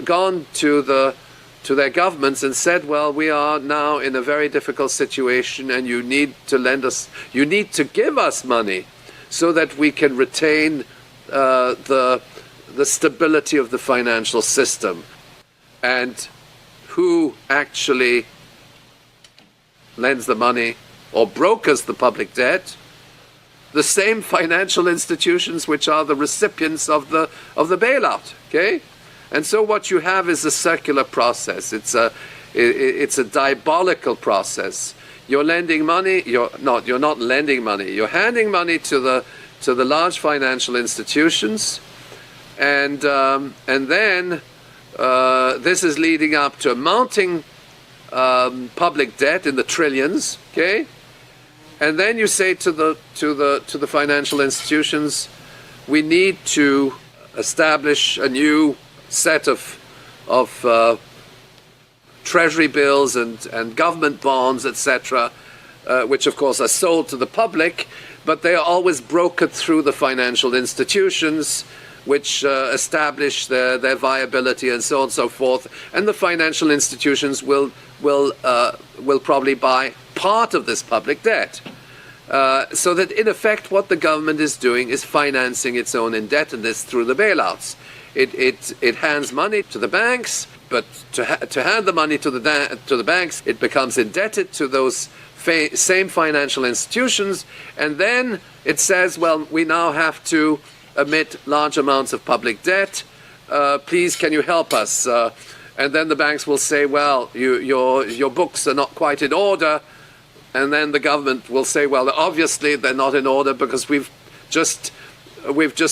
gone to their governments and said, well, we are now in a very difficult situation and you need to give us money so that we can retain the stability of the financial system. And who actually lends the money or brokers the public debt? The same financial institutions which are the recipients of the bailout. Okay, and so what you have is a circular process. It's a diabolical process. You're lending money. You're not lending money. You're handing money to the large financial institutions, and then this is leading up to a mounting public debt in the trillions. Okay. And then you say to the financial institutions, we need to establish a new set of treasury bills and government bonds, etc., which of course are sold to the public, but they are always brokered through the financial institutions, which establish their viability and so on and so forth. And the financial institutions will probably buy part of this public debt. So that in effect what the government is doing is financing its own indebtedness through the bailouts. It hands money to the banks, but to hand the money to the banks, it becomes indebted to those same financial institutions, and then it says, well, we now have to emit large amounts of public debt. Please, can you help us? And then the banks will say, well, your books are not quite in order. And then the government will say, well, obviously they're not in order because we've just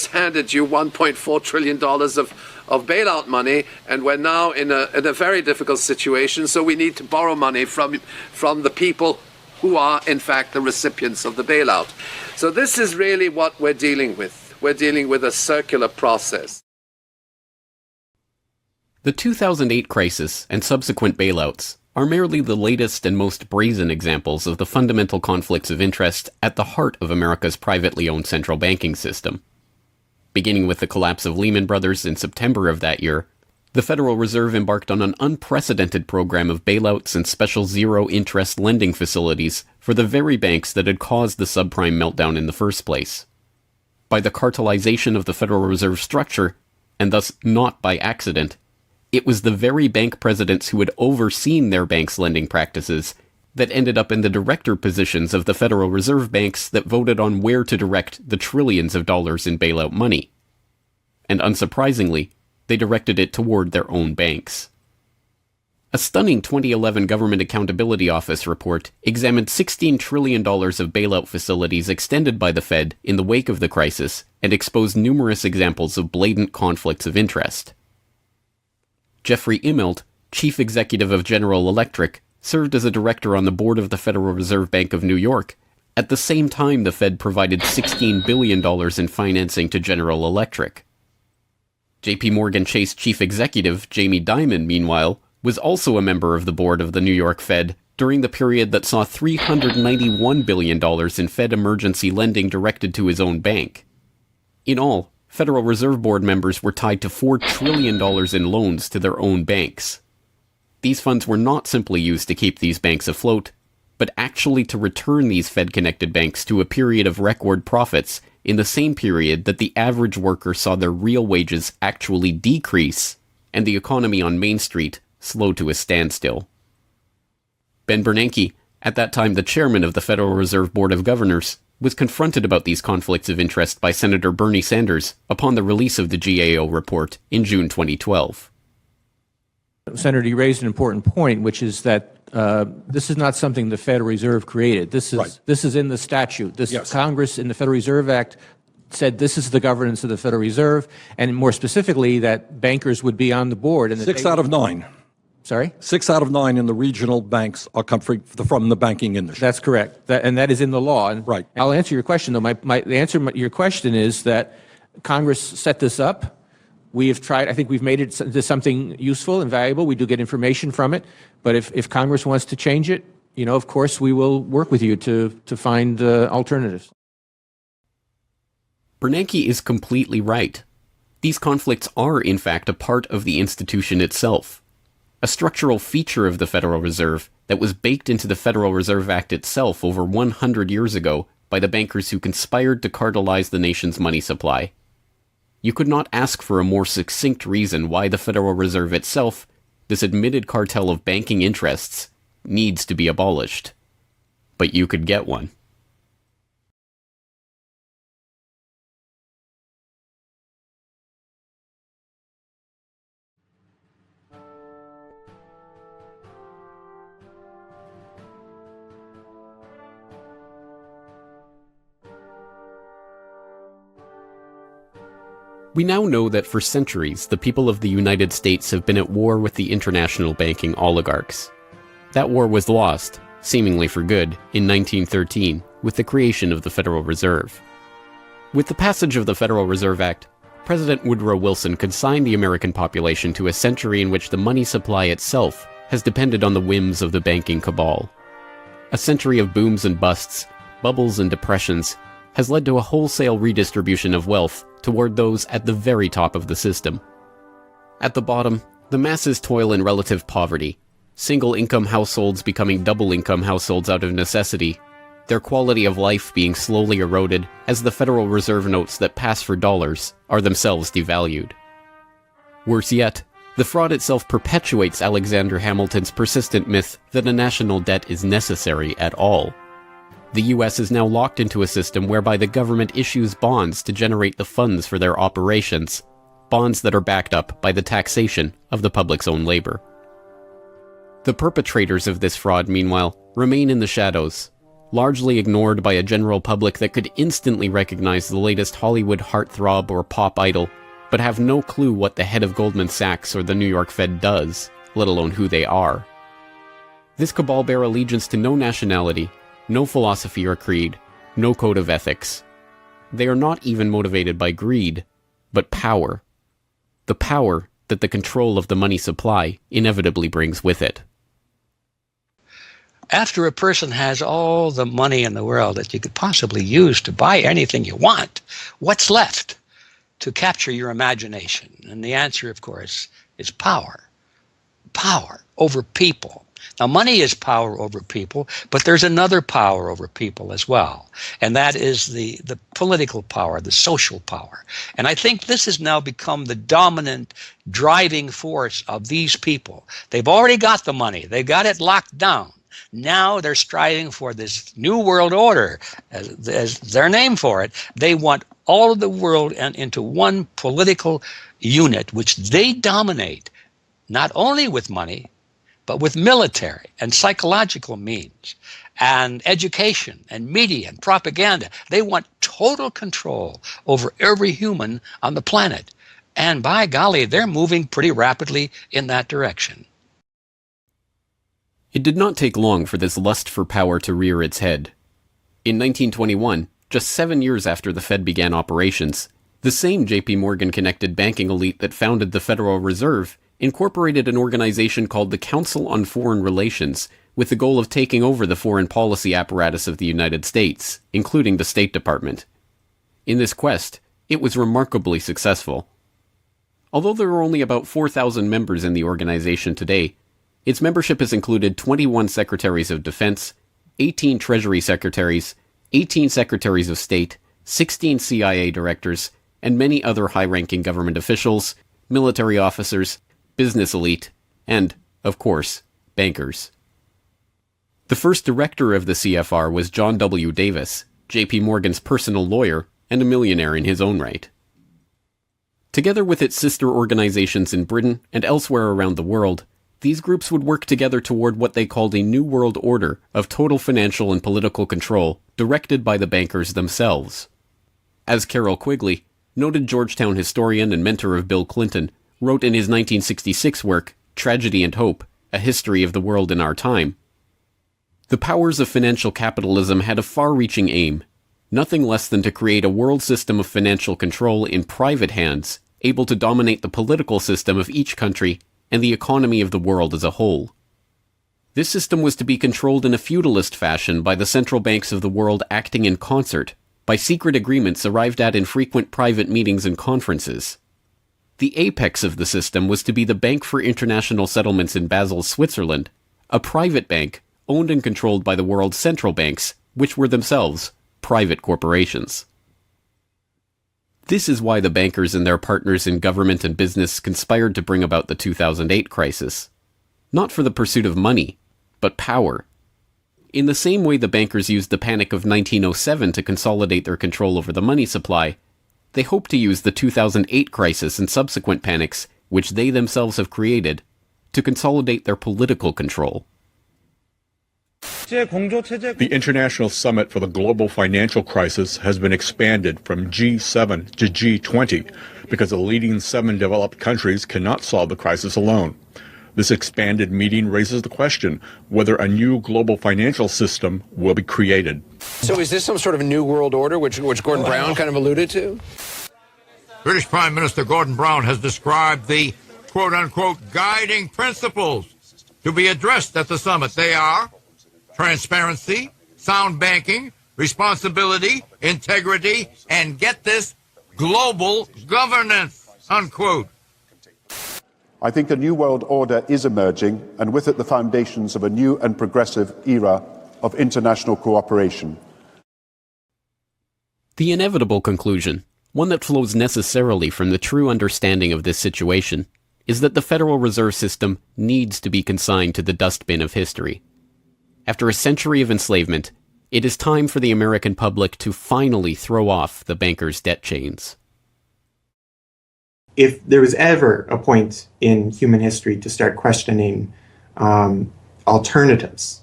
handed you $1.4 trillion of bailout money, and we're now in a very difficult situation, so we need to borrow money from the people who are, in fact, the recipients of the bailout. So this is really what we're dealing with. We're dealing with a circular process. The 2008 crisis and subsequent bailouts are merely the latest and most brazen examples of the fundamental conflicts of interest at the heart of America's privately owned central banking system. Beginning with the collapse of Lehman Brothers in September of that year, the Federal Reserve embarked on an unprecedented program of bailouts and special zero-interest lending facilities for the very banks that had caused the subprime meltdown in the first place. By the cartelization of the Federal Reserve structure, and thus not by accident, it was the very bank presidents who had overseen their banks' lending practices that ended up in the director positions of the Federal Reserve banks that voted on where to direct the trillions of dollars in bailout money. And unsurprisingly, they directed it toward their own banks. A stunning 2011 Government Accountability Office report examined $16 trillion of bailout facilities extended by the Fed in the wake of the crisis and exposed numerous examples of blatant conflicts of interest. Jeffrey Immelt, chief executive of General Electric, served as a director on the board of the Federal Reserve Bank of New York. At the same time, the Fed provided $16 billion in financing to General Electric. JP Morgan Chase chief executive Jamie Dimon, meanwhile, was also a member of the board of the New York Fed during the period that saw $391 billion in Fed emergency lending directed to his own bank. In all, Federal Reserve Board members were tied to $4 trillion in loans to their own banks. These funds were not simply used to keep these banks afloat, but actually to return these Fed-connected banks to a period of record profits in the same period that the average worker saw their real wages actually decrease and the economy on Main Street slow to a standstill. Ben Bernanke, at that time the chairman of the Federal Reserve Board of Governors, was confronted about these conflicts of interest by Senator Bernie Sanders upon the release of the GAO report in June 2012. Senator, you raised an important point, which is that this is not something the Federal Reserve created. This is in the statute. Congress in the Federal Reserve Act said this is the governance of the Federal Reserve, and more specifically that bankers would be on the board. And 6 out of 9. Sorry? 6 out of 9 in the regional banks are come from the banking industry. That's correct. And that is in the law. And right. I'll answer your question, though. The answer to your question is that Congress set this up. We have tried. I think we've made it into something useful and valuable. We do get information from it. But if Congress wants to change it, of course, we will work with you to find alternatives. Bernanke is completely right. These conflicts are, in fact, a part of the institution itself. A structural feature of the Federal Reserve that was baked into the Federal Reserve Act itself over 100 years ago by the bankers who conspired to cartelize the nation's money supply. You could not ask for a more succinct reason why the Federal Reserve itself, this admitted cartel of banking interests, needs to be abolished. But you could get one. We now know that for centuries, the people of the United States have been at war with the international banking oligarchs. That war was lost, seemingly for good, in 1913, with the creation of the Federal Reserve. With the passage of the Federal Reserve Act, President Woodrow Wilson consigned the American population to a century in which the money supply itself has depended on the whims of the banking cabal. A century of booms and busts, bubbles and depressions, has led to a wholesale redistribution of wealth toward those at the very top of the system. At the bottom, the masses toil in relative poverty, single-income households becoming double-income households out of necessity, their quality of life being slowly eroded as the Federal Reserve notes that pass for dollars are themselves devalued. Worse yet, the fraud itself perpetuates Alexander Hamilton's persistent myth that a national debt is necessary at all. The US is now locked into a system whereby the government issues bonds to generate the funds for their operations, bonds that are backed up by the taxation of the public's own labor. The perpetrators of this fraud, meanwhile, remain in the shadows, largely ignored by a general public that could instantly recognize the latest Hollywood heartthrob or pop idol, but have no clue what the head of Goldman Sachs or the New York Fed does, let alone who they are. This cabal bear allegiance to no nationality, no philosophy or creed, no code of ethics. They are not even motivated by greed, but power. The power that the control of the money supply inevitably brings with it. After a person has all the money in the world that you could possibly use to buy anything you want, what's left to capture your imagination? And the answer, of course, is power. Power over people. Now, money is power over people, but there's another power over people as well, and that is the political power, the social power. And I think this has now become the dominant driving force of these people. They've already got the money. They've got it locked down. Now they're striving for this new world order, as their name for it. They want all of the world into one political unit, which they dominate, not only with money, but with military and psychological means and education and media and propaganda. They want total control over every human on the planet. And by golly, they're moving pretty rapidly in that direction. It did not take long for this lust for power to rear its head. In 1921, just 7 years after the Fed began operations, the same J.P. Morgan-connected banking elite that founded the Federal Reserve incorporated an organization called the Council on Foreign Relations with the goal of taking over the foreign policy apparatus of the United States, including the State Department. In this quest, it was remarkably successful. Although there are only about 4,000 members in the organization today, its membership has included 21 Secretaries of Defense, 18 Treasury Secretaries, 18 Secretaries of State, 16 CIA directors, and many other high-ranking government officials, military officers, business elite, and, of course, bankers. The first director of the CFR was John W. Davis, J.P. Morgan's personal lawyer and a millionaire in his own right. Together with its sister organizations in Britain and elsewhere around the world, these groups would work together toward what they called a New World Order of total financial and political control directed by the bankers themselves. As Carroll Quigley, noted Georgetown historian and mentor of Bill Clinton, wrote in his 1966 work, Tragedy and Hope, A History of the World in Our Time, the powers of financial capitalism had a far-reaching aim, nothing less than to create a world system of financial control in private hands, able to dominate the political system of each country and the economy of the world as a whole. This system was to be controlled in a feudalist fashion by the central banks of the world acting in concert, by secret agreements arrived at in frequent private meetings and conferences. The apex of the system was to be the Bank for International Settlements in Basel, Switzerland, a private bank owned and controlled by the world's central banks, which were themselves private corporations. This is why the bankers and their partners in government and business conspired to bring about the 2008 crisis. Not for the pursuit of money, but power. In the same way the bankers used the panic of 1907 to consolidate their control over the money supply, they hope to use the 2008 crisis and subsequent panics, which they themselves have created, to consolidate their political control. The International Summit for the Global Financial Crisis has been expanded from G7 to G20 because the leading 7 developed countries cannot solve the crisis alone. This expanded meeting raises the question whether a new global financial system will be created. So is this some sort of new world order, which Gordon Brown kind of alluded to? British Prime Minister Gordon Brown has described the quote-unquote guiding principles to be addressed at the summit. They are transparency, sound banking, responsibility, integrity, and get this, global governance, unquote. I think a new world order is emerging, and with it the foundations of a new and progressive era of international cooperation. The inevitable conclusion, one that flows necessarily from the true understanding of this situation, is that the Federal Reserve System needs to be consigned to the dustbin of history. After a century of enslavement, it is time for the American public to finally throw off the bankers' debt chains. If there was ever a point in human history to start questioning alternatives,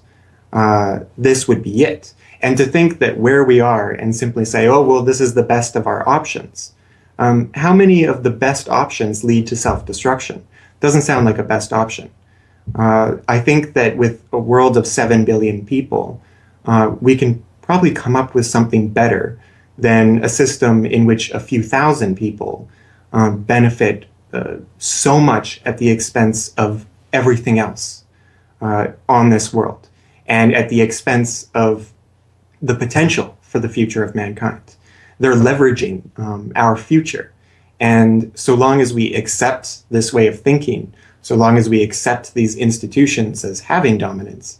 this would be it. And to think that where we are and simply say, oh, well, this is the best of our options. How many of the best options lead to self-destruction? Doesn't sound like a best option. I think that with a world of 7 billion people, we can probably come up with something better than a system in which a few thousand people benefit so much at the expense of everything else on this world, and at the expense of the potential for the future of mankind. They're leveraging our future. And so long as we accept this way of thinking, so long as we accept these institutions as having dominance,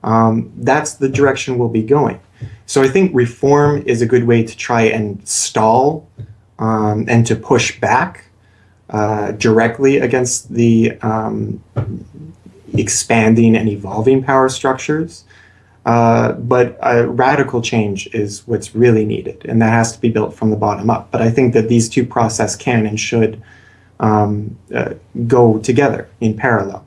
that's the direction we'll be going. So I think reform is a good way to try and stall and to push back directly against the expanding and evolving power structures. But a radical change is what's really needed, and that has to be built from the bottom up. But I think that these two processes can and should go together in parallel.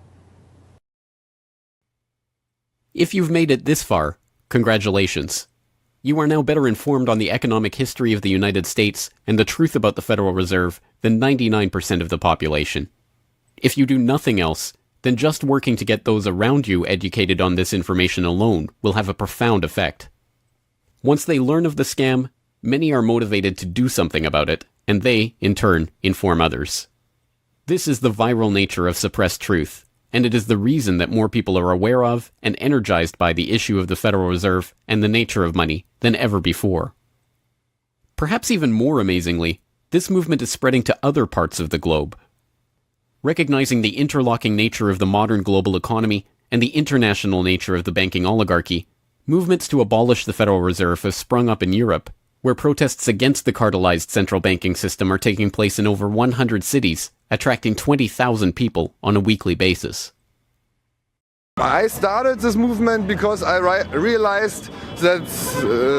If you've made it this far, congratulations. You are now better informed on the economic history of the United States and the truth about the Federal Reserve than 99% of the population. If you do nothing else, then just working to get those around you educated on this information alone will have a profound effect. Once they learn of the scam, many are motivated to do something about it, and they, in turn, inform others. This is the viral nature of suppressed truth, and it is the reason that more people are aware of and energized by the issue of the Federal Reserve and the nature of money than ever before. Perhaps even more amazingly, this movement is spreading to other parts of the globe. Recognizing the interlocking nature of the modern global economy and the international nature of the banking oligarchy, movements to abolish the Federal Reserve have sprung up in Europe, where protests against the cartelized central banking system are taking place in over 100 cities, attracting 20,000 people on a weekly basis. I started this movement because I realized that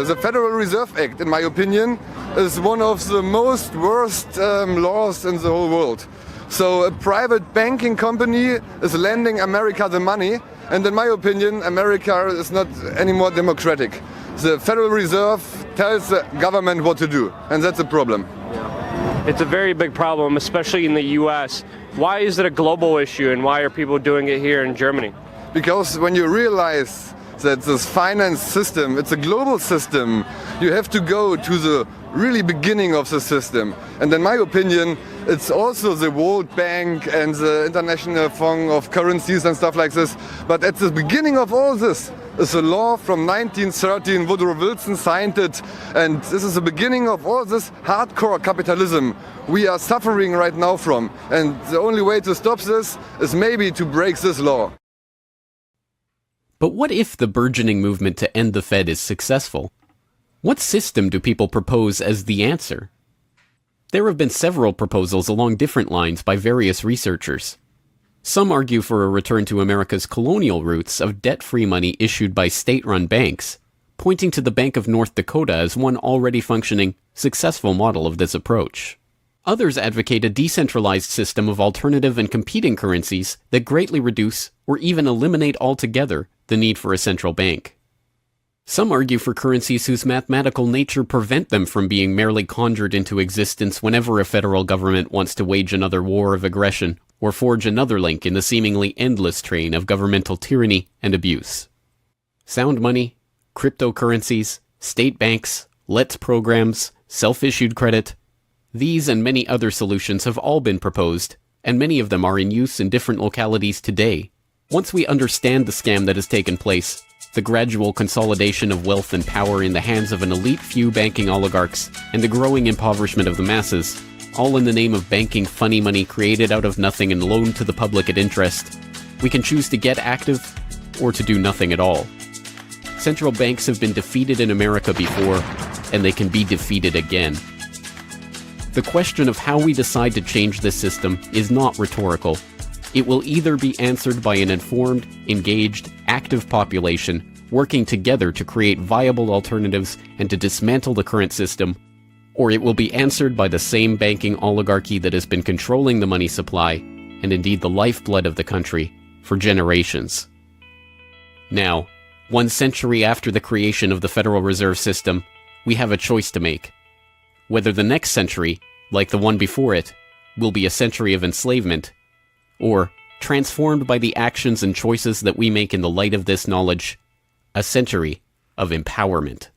the Federal Reserve Act, in my opinion, is one of the most worst laws in the whole world. So a private banking company is lending America the money, and in my opinion, America is not any more democratic. The Federal Reserve tells the government what to do, and that's a problem. It's a very big problem, especially in the US. Why is it a global issue, and why are people doing it here in Germany? Because when you realize that this finance system, it's a global system, you have to go to the really beginning of the system. And in my opinion, It's also the World Bank and the International Fund of Currencies and stuff like this. But at the beginning of all this is a law from 1913. Woodrow Wilson signed it. And this is the beginning of all this hardcore capitalism we are suffering right now from. And the only way to stop this is maybe to break this law. But what if the burgeoning movement to end the Fed is successful? What system do people propose as the answer? There have been several proposals along different lines by various researchers. Some argue for a return to America's colonial roots of debt-free money issued by state-run banks, pointing to the Bank of North Dakota as one already functioning, successful model of this approach. Others advocate a decentralized system of alternative and competing currencies that greatly reduce or even eliminate altogether the need for a central bank. Some argue for currencies whose mathematical nature prevent them from being merely conjured into existence whenever a federal government wants to wage another war of aggression or forge another link in the seemingly endless train of governmental tyranny and abuse. Sound money, cryptocurrencies, state banks, LETS programs, self-issued credit, these and many other solutions have all been proposed, and many of them are in use in different localities today. Once we understand the scam that has taken place, the gradual consolidation of wealth and power in the hands of an elite few banking oligarchs, and the growing impoverishment of the masses, all in the name of banking funny money created out of nothing and loaned to the public at interest, we can choose to get active or to do nothing at all. Central banks have been defeated in America before, and they can be defeated again. The question of how we decide to change this system is not rhetorical. It will either be answered by an informed, engaged, active population working together to create viable alternatives and to dismantle the current system, or it will be answered by the same banking oligarchy that has been controlling the money supply, and indeed the lifeblood of the country, for generations. Now, 1 century after the creation of the Federal Reserve System, we have a choice to make. Whether the next century, like the one before it, will be a century of enslavement, or, transformed by the actions and choices that we make in the light of this knowledge, a century of empowerment.